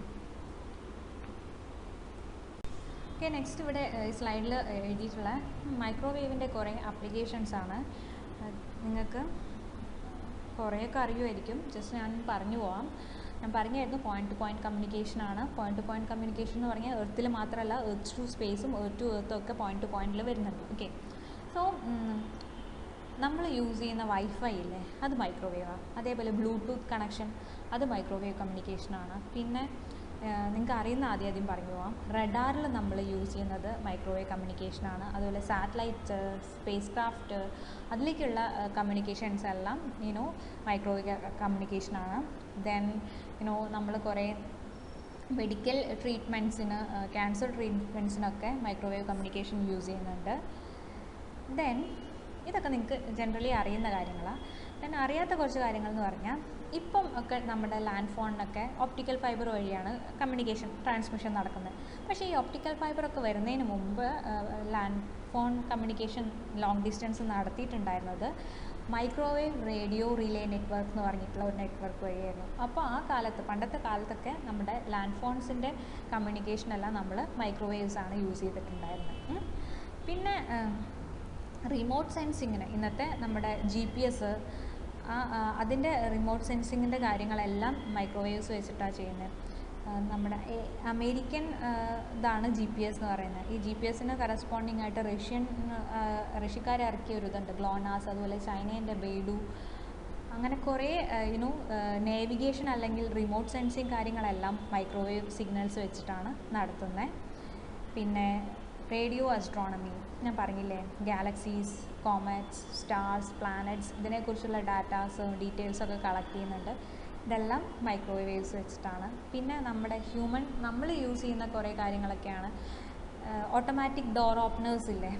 ഓക്കെ നെക്സ്റ്റ് ഇവിടെ ഈ സ്ലൈഡിൽ എഴുതിയിട്ടുള്ള മൈക്രോവേവിൻ്റെ കുറേ ആപ്ലിക്കേഷൻസ് ആണ്. നിങ്ങൾക്ക് കുറേയൊക്കെ അറിയുമായിരിക്കും, ജസ്റ്റ് ഞാൻ പറഞ്ഞു പോവാം. ഞാൻ പറഞ്ഞായിരുന്നു പോയിൻ്റ് ടു പോയിൻ്റ് കമ്മ്യൂണിക്കേഷനാണ്. പോയിൻ്റ് ടു പോയിൻ്റ് കമ്മ്യൂണിക്കേഷൻ എന്ന് പറഞ്ഞാൽ എർത്തിൽ മാത്രമല്ല എർത്ത് ടു സ്പേസും എർത്ത് ടു എർത്തും ഒക്കെ പോയിൻ്റ് ടു പോയിൻറ്റിൽ വരുന്നുണ്ട്. ഓക്കെ സോ നമ്മൾ യൂസ് ചെയ്യുന്ന വൈഫൈ ഇല്ലേ, അത് മൈക്രോവേവാണ്. അതേപോലെ ബ്ലൂടൂത്ത് കണക്ഷൻ, അത് മൈക്രോവേവ് കമ്മ്യൂണിക്കേഷനാണ്. പിന്നെ നിങ്ങൾക്ക് അറിയുന്ന ആദ്യം പറഞ്ഞു പോവാം, റഡാറിൽ നമ്മൾ യൂസ് ചെയ്യുന്നത് മൈക്രോവേവ് കമ്മ്യൂണിക്കേഷനാണ്. അതുപോലെ സാറ്റലൈറ്റ്, സ്പേസ് ക്രാഫ്റ്റ്, അതിലേക്കുള്ള കമ്മ്യൂണിക്കേഷൻസ് എല്ലാം മൈക്രോവേവ് കമ്മ്യൂണിക്കേഷനാണ്. ദെൻ നമ്മൾ കുറേ മെഡിക്കൽ ട്രീറ്റ്മെൻറ്റ്സിന്, ക്യാൻസർ ട്രീറ്റ്മെൻറ്റ്സിനൊക്കെ മൈക്രോവേവ് കമ്മ്യൂണിക്കേഷൻ യൂസ് ചെയ്യുന്നുണ്ട്. ദെൻ ഇതൊക്കെ നിങ്ങൾക്ക് ജനറലി അറിയുന്ന കാര്യങ്ങളാണ്. ദെൻ അറിയാത്ത കുറച്ച് കാര്യങ്ങൾ എന്ന് പറഞ്ഞാൽ, ഇപ്പം ഒക്കെ നമ്മുടെ ലാൻഡ് ഫോണിനൊക്കെ ഒപ്റ്റിക്കൽ ഫൈബർ വഴിയാണ് കമ്മ്യൂണിക്കേഷൻ ട്രാൻസ്മിഷൻ നടക്കുന്നത്. പക്ഷേ ഈ ഒപ്റ്റിക്കൽ ഫൈബറൊക്കെ വരുന്നതിന് മുമ്പ് land phone communication long distance നടത്തിയിട്ടുണ്ടായിരുന്നത് മൈക്രോവേവ് റേഡിയോ റിലേ നെറ്റ്വർക്ക് എന്ന് പറഞ്ഞിട്ടുള്ള ഒരു നെറ്റ്വർക്ക് വഴിയായിരുന്നു. അപ്പോൾ ആ കാലത്ത്, പണ്ടത്തെ കാലത്തൊക്കെ നമ്മുടെ ലാൻഡ് ഫോൺസിൻ്റെ കമ്മ്യൂണിക്കേഷനെല്ലാം നമ്മൾ മൈക്രോവേവ്സ് ആണ് യൂസ് ചെയ്തിട്ടുണ്ടായിരുന്നത്. പിന്നെ റിമോട്ട് സെൻസിങ്ങിന് ഇന്നത്തെ നമ്മുടെ GPS, അതിൻ്റെ റിമോട്ട് സെൻസിങ്ങിൻ്റെ കാര്യങ്ങളെല്ലാം മൈക്രോവേവ്സ് വെച്ചിട്ടാണ് ചെയ്യുന്നത്. നമ്മുടെ അമേരിക്കൻ ഇതാണ് GPS എന്ന് പറയുന്നത്. ഈ GPS കറസ്പോണ്ടിങ് ആയിട്ട് റഷ്യക്കാർ ഇറക്കിയ ഒരു ഇതുണ്ട്, ഗ്ലോനാസ്. അതുപോലെ ചൈനേൻ്റെ ബെയ്ഡു, അങ്ങനെ കുറേ നേവിഗേഷൻ അല്ലെങ്കിൽ റിമോട്ട് സെൻസിങ് കാര്യങ്ങളെല്ലാം മൈക്രോവേവ് സിഗ്നൽസ് വെച്ചിട്ടാണ് നടത്തുന്നത്. പിന്നെ റേഡിയോ അസ്ട്രോണമി ഞാൻ പറഞ്ഞില്ലേ, ഗാലക്സീസ്, കോമറ്റ്സ്, സ്റ്റാർസ്, പ്ലാനറ്റ്സ്, ഇതിനെക്കുറിച്ചുള്ള ഡാറ്റാസ്, ഡീറ്റെയിൽസൊക്കെ കളക്ട് ചെയ്യുന്നുണ്ട്. ഇതെല്ലാം മൈക്രോവേവ്സ് വെച്ചിട്ടാണ്. പിന്നെ നമ്മൾ യൂസ് ചെയ്യുന്ന കുറേ കാര്യങ്ങളൊക്കെയാണ് ഓട്ടോമാറ്റിക് ഡോർ ഓപ്പണേഴ്സ് ഇല്ലേ,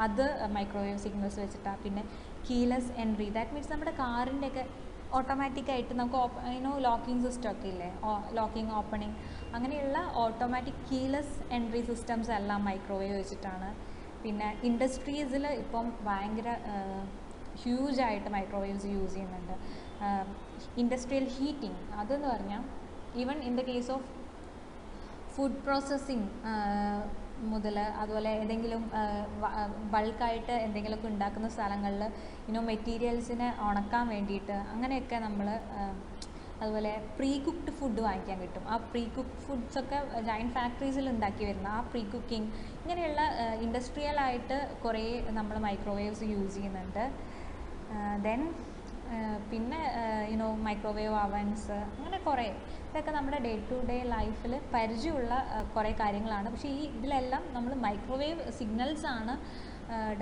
അത് മൈക്രോവേവ് സിഗ്നൽസ് വെച്ചിട്ടാണ്. പിന്നെ കീലെസ് എൻട്രി, ദാറ്റ് മീൻസ് നമ്മുടെ കാറിൻ്റെയൊക്കെ ഓട്ടോമാറ്റിക്കായിട്ട് നമുക്ക് ലോക്കിംഗ് സിസ്റ്റം ഒക്കെ ഇല്ലേ, ലോക്കിംഗ് ഓപ്പണിങ്, അങ്ങനെയുള്ള ഓട്ടോമാറ്റിക് കീലെസ് എൻട്രി സിസ്റ്റംസ് എല്ലാം മൈക്രോവേവ് വെച്ചിട്ടാണ്. പിന്നെ ഇൻഡസ്ട്രീസിൽ ഇപ്പം ഭയങ്കര ഹ്യൂജായിട്ട് മൈക്രോവേവ്സ് യൂസ് ചെയ്യുന്നുണ്ട്. ഇൻഡസ്ട്രിയൽ ഹീറ്റിംഗ് അതെന്ന് പറഞ്ഞാൽ even in the case of food processing മുതൽ, അതുപോലെ ഏതെങ്കിലും ബൾക്കായിട്ട് എന്തെങ്കിലുമൊക്കെ ഉണ്ടാക്കുന്ന സ്ഥലങ്ങളിൽ മെറ്റീരിയൽസിനെ ഉണക്കാൻ വേണ്ടിയിട്ട് അങ്ങനെയൊക്കെ നമ്മൾ, അതുപോലെ പ്രീ കുക്ക്ഡ് ഫുഡ് വാങ്ങിക്കാൻ കിട്ടും. ആ പ്രീ കുക്ക്ഡ് ഫുഡ്സൊക്കെ ജയൻറ്റ് ഫാക്ടറീസിൽ ഉണ്ടാക്കി വരുന്ന ആ പ്രീ കുക്കിംഗ്, ഇങ്ങനെയുള്ള ഇൻഡസ്ട്രിയലായിട്ട് കുറേ നമ്മൾ മൈക്രോവേവ്സ് യൂസ് ചെയ്യുന്നുണ്ട്. ദെൻ പിന്നെ മൈക്രോവേവ് അവൻസ്, അങ്ങനെ കുറേ ഇതൊക്കെ നമ്മുടെ ഡേ ടു ഡേ ലൈഫിൽ പരിചയമുള്ള കുറേ കാര്യങ്ങളാണ്. പക്ഷേ ഇതിലെല്ലാം നമ്മൾ മൈക്രോവേവ് സിഗ്നൽസ് ആണ്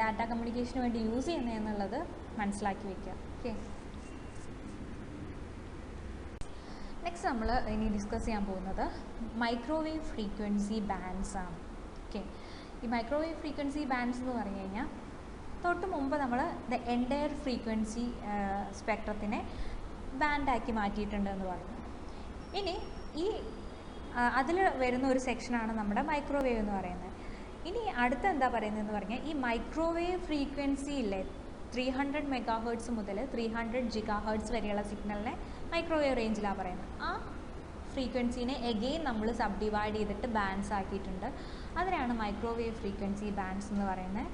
ഡാറ്റ കമ്മ്യൂണിക്കേഷന് വേണ്ടി യൂസ് ചെയ്യുന്നത് എന്നുള്ളത് മനസ്സിലാക്കി വയ്ക്കുക. ഓക്കെ നെക്സ്റ്റ് നമ്മൾ ഇനി ഡിസ്കസ് ചെയ്യാൻ പോകുന്നത് മൈക്രോവേവ് ഫ്രീക്വൻസി ബാൻഡ്സ് ആണ്. ഓക്കെ ഈ മൈക്രോവേവ് ഫ്രീക്വൻസി ബാൻഡ്സ് എന്ന് പറഞ്ഞു കഴിഞ്ഞാൽ തൊട്ട് മുമ്പ് നമ്മൾ ദ എൻറ്റയർ ഫ്രീക്വൻസി സ്പെക്ട്രത്തിനെ ബാൻഡാക്കി മാറ്റിയിട്ടുണ്ട് എന്ന് പറയുന്നു. ഇനി ഈ അതിൽ വരുന്ന ഒരു സെക്ഷനാണ് നമ്മുടെ മൈക്രോവേവ് എന്ന് പറയുന്നത്. ഇനി അടുത്ത എന്താ പറയുന്നതെന്ന് പറഞ്ഞാൽ, ഈ മൈക്രോവേവ് ഫ്രീക്വൻസി ഇല്ലേ, 300 MHz മുതൽ 300 GHz വരെയുള്ള സിഗ്നലിനെ മൈക്രോവേവ് റേഞ്ചിലാണ് പറയുന്നത്. ആ ഫ്രീക്വൻസീനെ എഗെയിൻ നമ്മൾ സബ് ഡിവൈഡ് ചെയ്തിട്ട് ബാൻഡ്സ് ആക്കിയിട്ടുണ്ട്. അതിനാണ് മൈക്രോവേവ് ഫ്രീക്വൻസി ബാൻഡ്സ് എന്ന് പറയുന്നത്.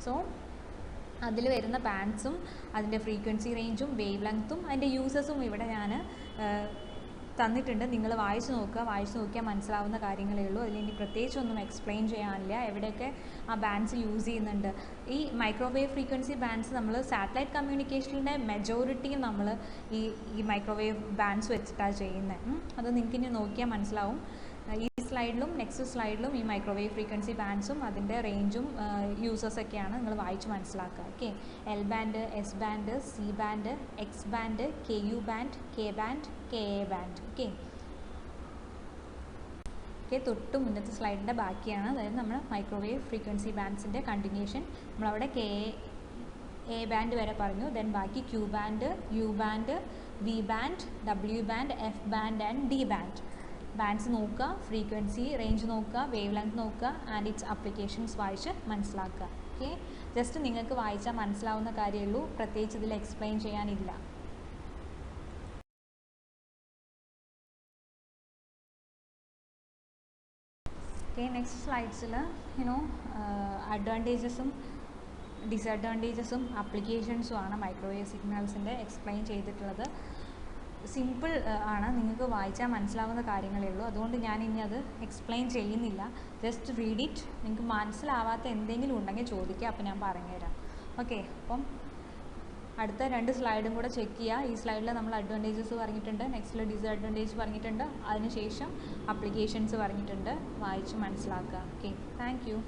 സോ അതിൽ വരുന്ന ബാൻഡ്സും അതിൻ്റെ ഫ്രീക്വൻസി റേഞ്ചും വേവ് ലെങ്ത്തും അതിൻ്റെ യൂസസും ഇവിടെ ഞാൻ തന്നിട്ടുണ്ട്, നിങ്ങൾ വായിച്ച് നോക്കുക. വായിച്ച് നോക്കിയാൽ മനസ്സിലാവുന്ന കാര്യങ്ങളേ ഉള്ളൂ. അതിലിനി പ്രത്യേകിച്ചൊന്നും എക്സ്പ്ലെയിൻ ചെയ്യാനില്ല. എവിടെയൊക്കെ ആ ബാൻഡ്സ് യൂസ് ചെയ്യുന്നുണ്ട്. ഈ മൈക്രോവേവ് ഫ്രീക്വൻസി ബാൻഡ്സ് നമ്മൾ സാറ്റലൈറ്റ് കമ്മ്യൂണിക്കേഷൻ്റെ മെജോറിറ്റിയും നമ്മൾ ഈ മൈക്രോവേവ് ബാൻഡ്സ് വെച്ചിട്ടാണ് ചെയ്യുന്നത്. അത് നിങ്ങൾക്ക് ഇനി നോക്കിയാൽ മനസ്സിലാവും. ഈ സ്ലൈഡിലും നെക്സ്റ്റ് സ്ലൈഡിലും ഈ മൈക്രോവേവ് ഫ്രീക്വൻസി ബാൻഡ്സും അതിൻ്റെ റേഞ്ചും യൂസേഴ്സൊക്കെയാണ് നിങ്ങൾ വായിച്ച് മനസ്സിലാക്കുക. Okay, L band, S band, C band, X band, K U band, K band, K A band. Okay, തൊട്ട് മുന്നത്തെ സ്ലൈഡിൻ്റെ ബാക്കിയാണ്. അതായത് നമ്മൾ മൈക്രോവേവ് ഫ്രീക്വൻസി ബാൻഡ്സിൻ്റെ കണ്ടിന്യൂഷൻ. നമ്മളവിടെ കെ എ ബാൻഡ് വരെ പറഞ്ഞു. ദെൻ ബാക്കി Q band, U band, V band, W band, F band and D band. Bands നോക്കുക, ഫ്രീക്വൻസി റേഞ്ച് നോക്കുക, വേവ് ലെങ്ത് നോക്കുക, ആൻഡ് ഇറ്റ്സ് ആപ്ലിക്കേഷൻസ് വായിച്ച് മനസ്സിലാക്കുക. ഓക്കെ, ജസ്റ്റ് നിങ്ങൾക്ക് വായിച്ചാൽ മനസ്സിലാവുന്ന കാര്യമുള്ളൂ, പ്രത്യേകിച്ച് ഇതിൽ എക്സ്പ്ലെയിൻ ചെയ്യാനില്ല. ഓക്കെ, നെക്സ്റ്റ് സ്ലൈഡ്സിൽ അഡ്വാൻറ്റേജസും ഡിസഡ്വാൻറ്റേജസും ആപ്ലിക്കേഷൻസും ആണ് മൈക്രോവേവ് സിഗ്നൽസിൻ്റെ എക്സ്പ്ലെയിൻ ചെയ്തിട്ടുള്ളത്. സിമ്പിൾ ആണ്, നിങ്ങൾക്ക് വായിച്ചാൽ മനസ്സിലാവുന്ന കാര്യങ്ങളേ ഉള്ളൂ. അതുകൊണ്ട് ഞാൻ ഇനി അത് എക്സ്പ്ലെയിൻ ചെയ്യുന്നില്ല. Just read it. നിങ്ങൾക്ക് മനസ്സിലാവാത്ത എന്തെങ്കിലും ഉണ്ടെങ്കിൽ ചോദിക്കുക, അപ്പോൾ ഞാൻ പറഞ്ഞുതരാം. ഓക്കെ, അപ്പം അടുത്ത 2 സ്ലൈഡും കൂടെ ചെക്ക് ചെയ്യുക. ഈ സ്ലൈഡിൽ നമ്മൾ അഡ്വാൻറ്റേജസ് പറഞ്ഞിട്ടുണ്ട്, നെക്സ്റ്റിൽ ഡിസഡ്വാൻറ്റേജ് പറഞ്ഞിട്ടുണ്ട്, അതിനുശേഷം ആപ്ലിക്കേഷൻസ് പറഞ്ഞിട്ടുണ്ട്. വായിച്ച് മനസ്സിലാക്കുക. Okay, thank you.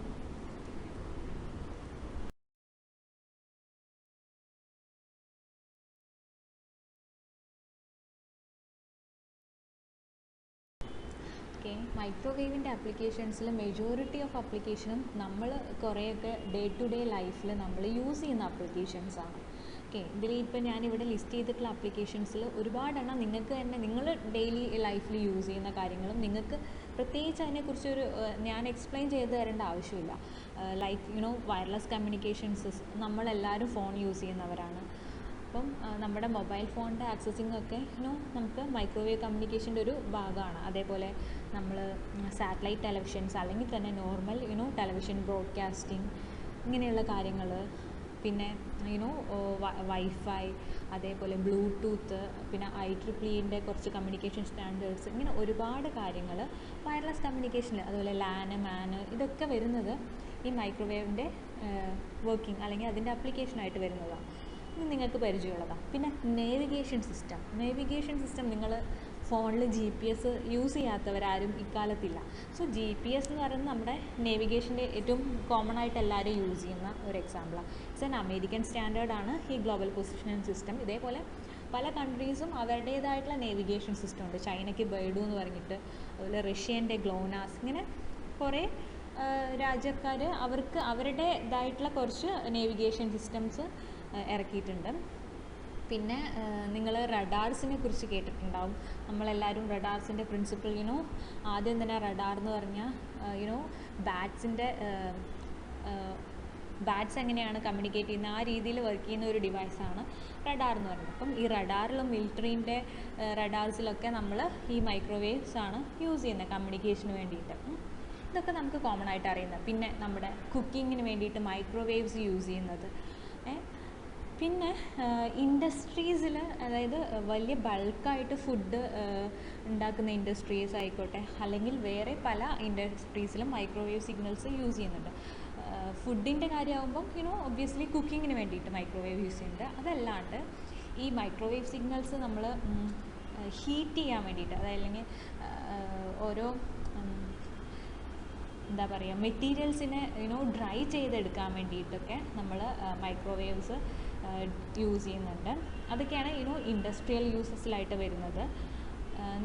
ഓക്കെ, മൈക്രോവേവിൻ്റെ ആപ്ലിക്കേഷൻസിൽ മെജോറിറ്റി ഓഫ് ആപ്ലിക്കേഷനും നമ്മൾ കുറേയൊക്കെ ഡേ ടു ഡേ ലൈഫിൽ നമ്മൾ യൂസ് ചെയ്യുന്ന ആപ്ലിക്കേഷൻസാണ്. ഓക്കെ, ഇതിൽ ഇപ്പോൾ ഞാനിവിടെ ലിസ്റ്റ് ചെയ്തിട്ടുള്ള ആപ്ലിക്കേഷൻസിൽ ഒരുപാടെണ്ണം നിങ്ങൾക്ക് തന്നെ നിങ്ങൾ ഡെയിലി ലൈഫിൽ യൂസ് ചെയ്യുന്ന കാര്യങ്ങളും നിങ്ങൾക്ക് പ്രത്യേകിച്ച് അതിനെക്കുറിച്ചൊരു ഞാൻ എക്സ്പ്ലെയിൻ ചെയ്ത് തരേണ്ട ആവശ്യമില്ല. ലൈക്ക് വയർലെസ് കമ്മ്യൂണിക്കേഷൻസ് നമ്മളെല്ലാവരും ഫോൺ യൂസ് ചെയ്യുന്നവരാണ്. അപ്പം നമ്മുടെ മൊബൈൽ ഫോണിൻ്റെ ആക്സസിങ് ഒക്കെ നമുക്ക് മൈക്രോവേവ് കമ്മ്യൂണിക്കേഷൻ്റെ ഒരു ഭാഗമാണ്. അതേപോലെ നമ്മൾ സാറ്റലൈറ്റ് ടെലിവിഷൻസ് അല്ലെങ്കിൽ തന്നെ നോർമൽ ടെലിവിഷൻ ബ്രോഡ്കാസ്റ്റിംഗ് ഇങ്ങനെയുള്ള കാര്യങ്ങൾ, പിന്നെ വൈഫൈ, അതേപോലെ ബ്ലൂടൂത്ത്, പിന്നെ IEEE കുറച്ച് കമ്മ്യൂണിക്കേഷൻ സ്റ്റാൻഡേർഡ്സ്, ഇങ്ങനെ ഒരുപാട് കാര്യങ്ങൾ വയർലെസ് കമ്മ്യൂണിക്കേഷനിൽ, അതുപോലെ LAN, MAN ഇതൊക്കെ വരുന്നത് ഈ മൈക്രോവേവിൻ്റെ വർക്കിംഗ് അല്ലെങ്കിൽ അതിൻ്റെ ആപ്ലിക്കേഷനായിട്ട് വരുന്നതാണ്. ഇത് നിങ്ങൾക്ക് പരിചയമുള്ളതാണ്. പിന്നെ നേവിഗേഷൻ സിസ്റ്റം നിങ്ങൾ ഫോണിൽ GPS യൂസ് ചെയ്യാത്തവരാരും ഇക്കാലത്തില്ല. സോ GPS എന്ന് പറയുന്നത് നമ്മുടെ നേവിഗേഷൻ്റെ ഏറ്റവും കോമൺ ആയിട്ട് എല്ലാവരും യൂസ് ചെയ്യുന്ന ഒരു എക്സാമ്പിളാണ്. ഇറ്റ്സ് ആൻ അമേരിക്കൻ സ്റ്റാൻഡേർഡാണ് ഈ ഗ്ലോബൽ പൊസിഷനിങ് സിസ്റ്റം. ഇതേപോലെ പല കൺട്രീസും അവരുടേതായിട്ടുള്ള നേവിഗേഷൻ സിസ്റ്റം ഉണ്ട്. ചൈനയ്ക്ക് ബൈഡു എന്ന് പറഞ്ഞിട്ട്, അതുപോലെ റഷ്യൻ്റെ ഗ്ലോനാസ്, ഇങ്ങനെ കുറേ രാജ്യക്കാർ അവർക്ക് അവരുടേതായിട്ടുള്ള കുറച്ച് നേവിഗേഷൻ സിസ്റ്റംസ് ഇറക്കിയിട്ടുണ്ട്. പിന്നെ നിങ്ങൾ റഡാർസിനെ കുറിച്ച് കേട്ടിട്ടുണ്ടാവും. നമ്മളെല്ലാവരും റഡാർസിൻ്റെ പ്രിൻസിപ്പിൾ ആദ്യം തന്നെ റഡാർ എന്ന് പറഞ്ഞാൽ ബാറ്റ്സ് എങ്ങനെയാണ് കമ്മ്യൂണിക്കേറ്റ് ചെയ്യുന്നത് ആ രീതിയിൽ വർക്ക് ചെയ്യുന്ന ഒരു ഡിവൈസാണ് റഡാർ എന്ന് പറയുന്നത്. അപ്പം ഈ റഡാറിലും മിലിറ്ററീൻ്റെ റഡാർസിലൊക്കെ നമ്മൾ ഈ മൈക്രോവേവ്സ് ആണ് യൂസ് ചെയ്യുന്നത് കമ്മ്യൂണിക്കേഷന് വേണ്ടിയിട്ട്. ഇതൊക്കെ നമുക്ക് കോമൺ ആയിട്ട് അറിയുന്നത്. പിന്നെ നമ്മുടെ കുക്കിങ്ങിന് വേണ്ടിയിട്ട് മൈക്രോവേവ്സ് യൂസ് ചെയ്യുന്നത്. പിന്നെ ഇൻഡസ്ട്രീസിൽ, അതായത് വലിയ ബൾക്കായിട്ട് ഫുഡ് ഉണ്ടാക്കുന്ന ഇൻഡസ്ട്രീസ് ആയിക്കോട്ടെ, അല്ലെങ്കിൽ വേറെ പല ഇൻഡസ്ട്രീസിലും മൈക്രോവേവ് സിഗ്നൽസ് യൂസ് ചെയ്യുന്നുണ്ട്. ഫുഡിൻ്റെ കാര്യമാകുമ്പം ഒബ്വിയസ്ലി കുക്കിങ്ങിന് വേണ്ടിയിട്ട് മൈക്രോവേവ് യൂസ് ചെയ്യുന്നുണ്ട്. അതല്ലാണ്ട് ഈ മൈക്രോവേവ് സിഗ്നൽസ് നമ്മൾ ഹീറ്റ് ചെയ്യാൻ വേണ്ടിയിട്ട്, അതല്ലെങ്കിൽ ഓരോ എന്താ പറയുക മെറ്റീരിയൽസിനെ ഡ്രൈ ചെയ്തെടുക്കാൻ വേണ്ടിയിട്ടൊക്കെ നമ്മൾ മൈക്രോവേവ്സ് യൂസ് ചെയ്യുന്നുണ്ട്. അതൊക്കെയാണ് ഇൻഡസ്ട്രിയൽ യൂസസിലായിട്ട് വരുന്നത്.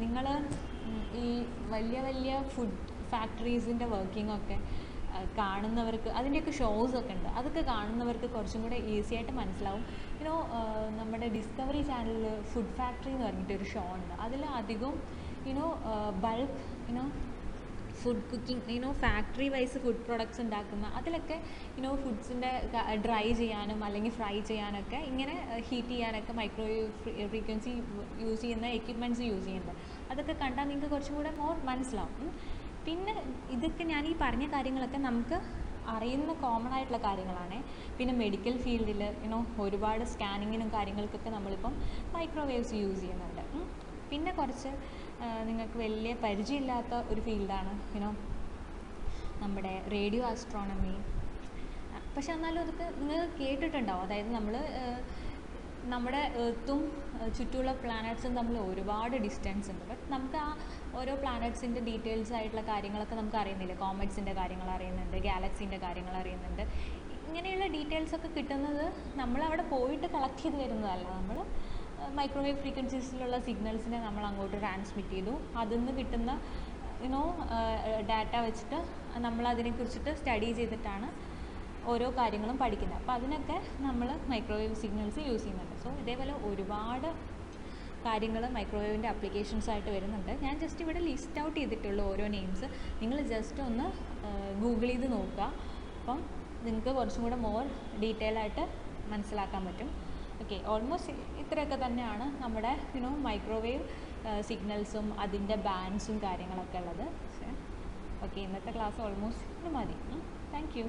നിങ്ങൾ ഈ വലിയ വലിയ ഫുഡ് ഫാക്ടറീസിൻ്റെ വർക്കിങ്ങൊക്കെ കാണുന്നവർക്ക് അതിൻ്റെയൊക്കെ ഷോസൊക്കെ ഉണ്ട്. അതൊക്കെ കാണുന്നവർക്ക് കുറച്ചും കൂടെ ഈസി ആയിട്ട് മനസ്സിലാവും. നമ്മുടെ ഡിസ്കവറി ചാനലിൽ ഫുഡ് ഫാക്ടറി എന്ന് പറഞ്ഞിട്ടൊരു ഷോ ഉണ്ട്. അതിൽ അധികവും bulk food cooking factory wise food products ഉണ്ടാക്കുന്ന അതിലൊക്കെ ഫുഡ്സിൻ്റെ ഡ്രൈ ചെയ്യാനും അല്ലെങ്കിൽ ഫ്രൈ ചെയ്യാനൊക്കെ ഇങ്ങനെ ഹീറ്റ് ചെയ്യാനൊക്കെ മൈക്രോവേവ് ഫ്രീക്വൻസി യൂസ് ചെയ്യുന്ന എക്യുപ്മെൻറ്റ്സ് യൂസ് ചെയ്യുന്നുണ്ട്. അതൊക്കെ കണ്ടാൽ നിങ്ങൾക്ക് കുറച്ചും കൂടെ മോർ മനസ്സിലാവും. പിന്നെ ഇതൊക്കെ ഞാൻ ഈ പറഞ്ഞ കാര്യങ്ങളൊക്കെ നമുക്ക് അറിയുന്ന കോമൺ ആയിട്ടുള്ള കാര്യങ്ങളാണ്. പിന്നെ മെഡിക്കൽ ഫീൽഡിൽ ഒരുപാട് സ്കാനിങ്ങിനും കാര്യങ്ങൾക്കൊക്കെ നമ്മളിപ്പം മൈക്രോവേവ്സ് യൂസ് ചെയ്യുന്നുണ്ട്. പിന്നെ കുറച്ച് നിങ്ങൾക്ക് വലിയ പരിചയമില്ലാത്ത ഒരു ഫീൽഡാണ് നമ്മുടെ റേഡിയോ ആസ്ട്രോണമി. പക്ഷെ എന്നാലും അതൊക്കെ നിങ്ങൾ കേട്ടിട്ടുണ്ടാവും. അതായത് നമ്മുടെ എർത്തും ചുറ്റുമുള്ള പ്ലാനറ്റ്സും തമ്മിൽ ഒരുപാട് ഡിസ്റ്റൻസ് ഉണ്ട്. ബട്ട് നമുക്ക് ആ ഓരോ പ്ലാനറ്റ്സിൻ്റെ ഡീറ്റെയിൽസ് ആയിട്ടുള്ള കാര്യങ്ങളൊക്കെ നമുക്ക് അറിയുന്നില്ല. കോമറ്റ്സിൻ്റെ കാര്യങ്ങൾ അറിയുന്നുണ്ട്, ഗാലക്സീൻ്റെ കാര്യങ്ങൾ അറിയുന്നുണ്ട്. ഇങ്ങനെയുള്ള ഡീറ്റെയിൽസൊക്കെ കിട്ടുന്നത് നമ്മളവിടെ പോയിട്ട് കളക്ട് ചെയ്ത് വരുന്നതല്ല. നമ്മൾ മൈക്രോവേവ് ഫ്രീക്വൻസീസിലുള്ള സിഗ്നൽസിനെ നമ്മൾ അങ്ങോട്ട് ട്രാൻസ്മിറ്റ് ചെയ്തു. അതിൽ നിന്ന് കിട്ടുന്ന ഡാറ്റ വെച്ചിട്ട് നമ്മൾ അതിനെക്കുറിച്ചിട്ട് സ്റ്റഡി ചെയ്തിട്ടാണ് ഓരോ കാര്യങ്ങളും പഠിക്കുന്നത്. അപ്പോൾ അതിനൊക്കെ നമ്മൾ മൈക്രോവേവ് സിഗ്നൽസ് യൂസ് ചെയ്യുന്നുണ്ട്. സോ ഇതേപോലെ ഒരുപാട് കാര്യങ്ങൾ മൈക്രോവേവിൻ്റെ അപ്ലിക്കേഷൻസ് ആയിട്ട് വരുന്നുണ്ട്. ഞാൻ ജസ്റ്റ് ഇവിടെ ലിസ്റ്റ് ഔട്ട് ചെയ്തിട്ടുള്ള ഓരോ നെയിംസ് നിങ്ങൾ ജസ്റ്റ് ഒന്ന് ഗൂഗിൾ ചെയ്ത് നോക്കുക. അപ്പം നിങ്ങൾക്ക് കുറച്ചും കൂടെ മോർ ഡീറ്റെയിൽ ആയിട്ട് മനസ്സിലാക്കാൻ പറ്റും. ഓക്കെ, ഓൾമോസ്റ്റ് ഇത്രയൊക്കെ തന്നെയാണ് നമ്മുടെ മൈക്രോവേവ് സിഗ്നൽസും അതിൻ്റെ ബാൻഡ്സും കാര്യങ്ങളൊക്കെ ഉള്ളത്. ഓക്കെ, ഇന്നത്തെ ക്ലാസ് ഓൾമോസ്റ്റ് ഇത് മതി. Thank you.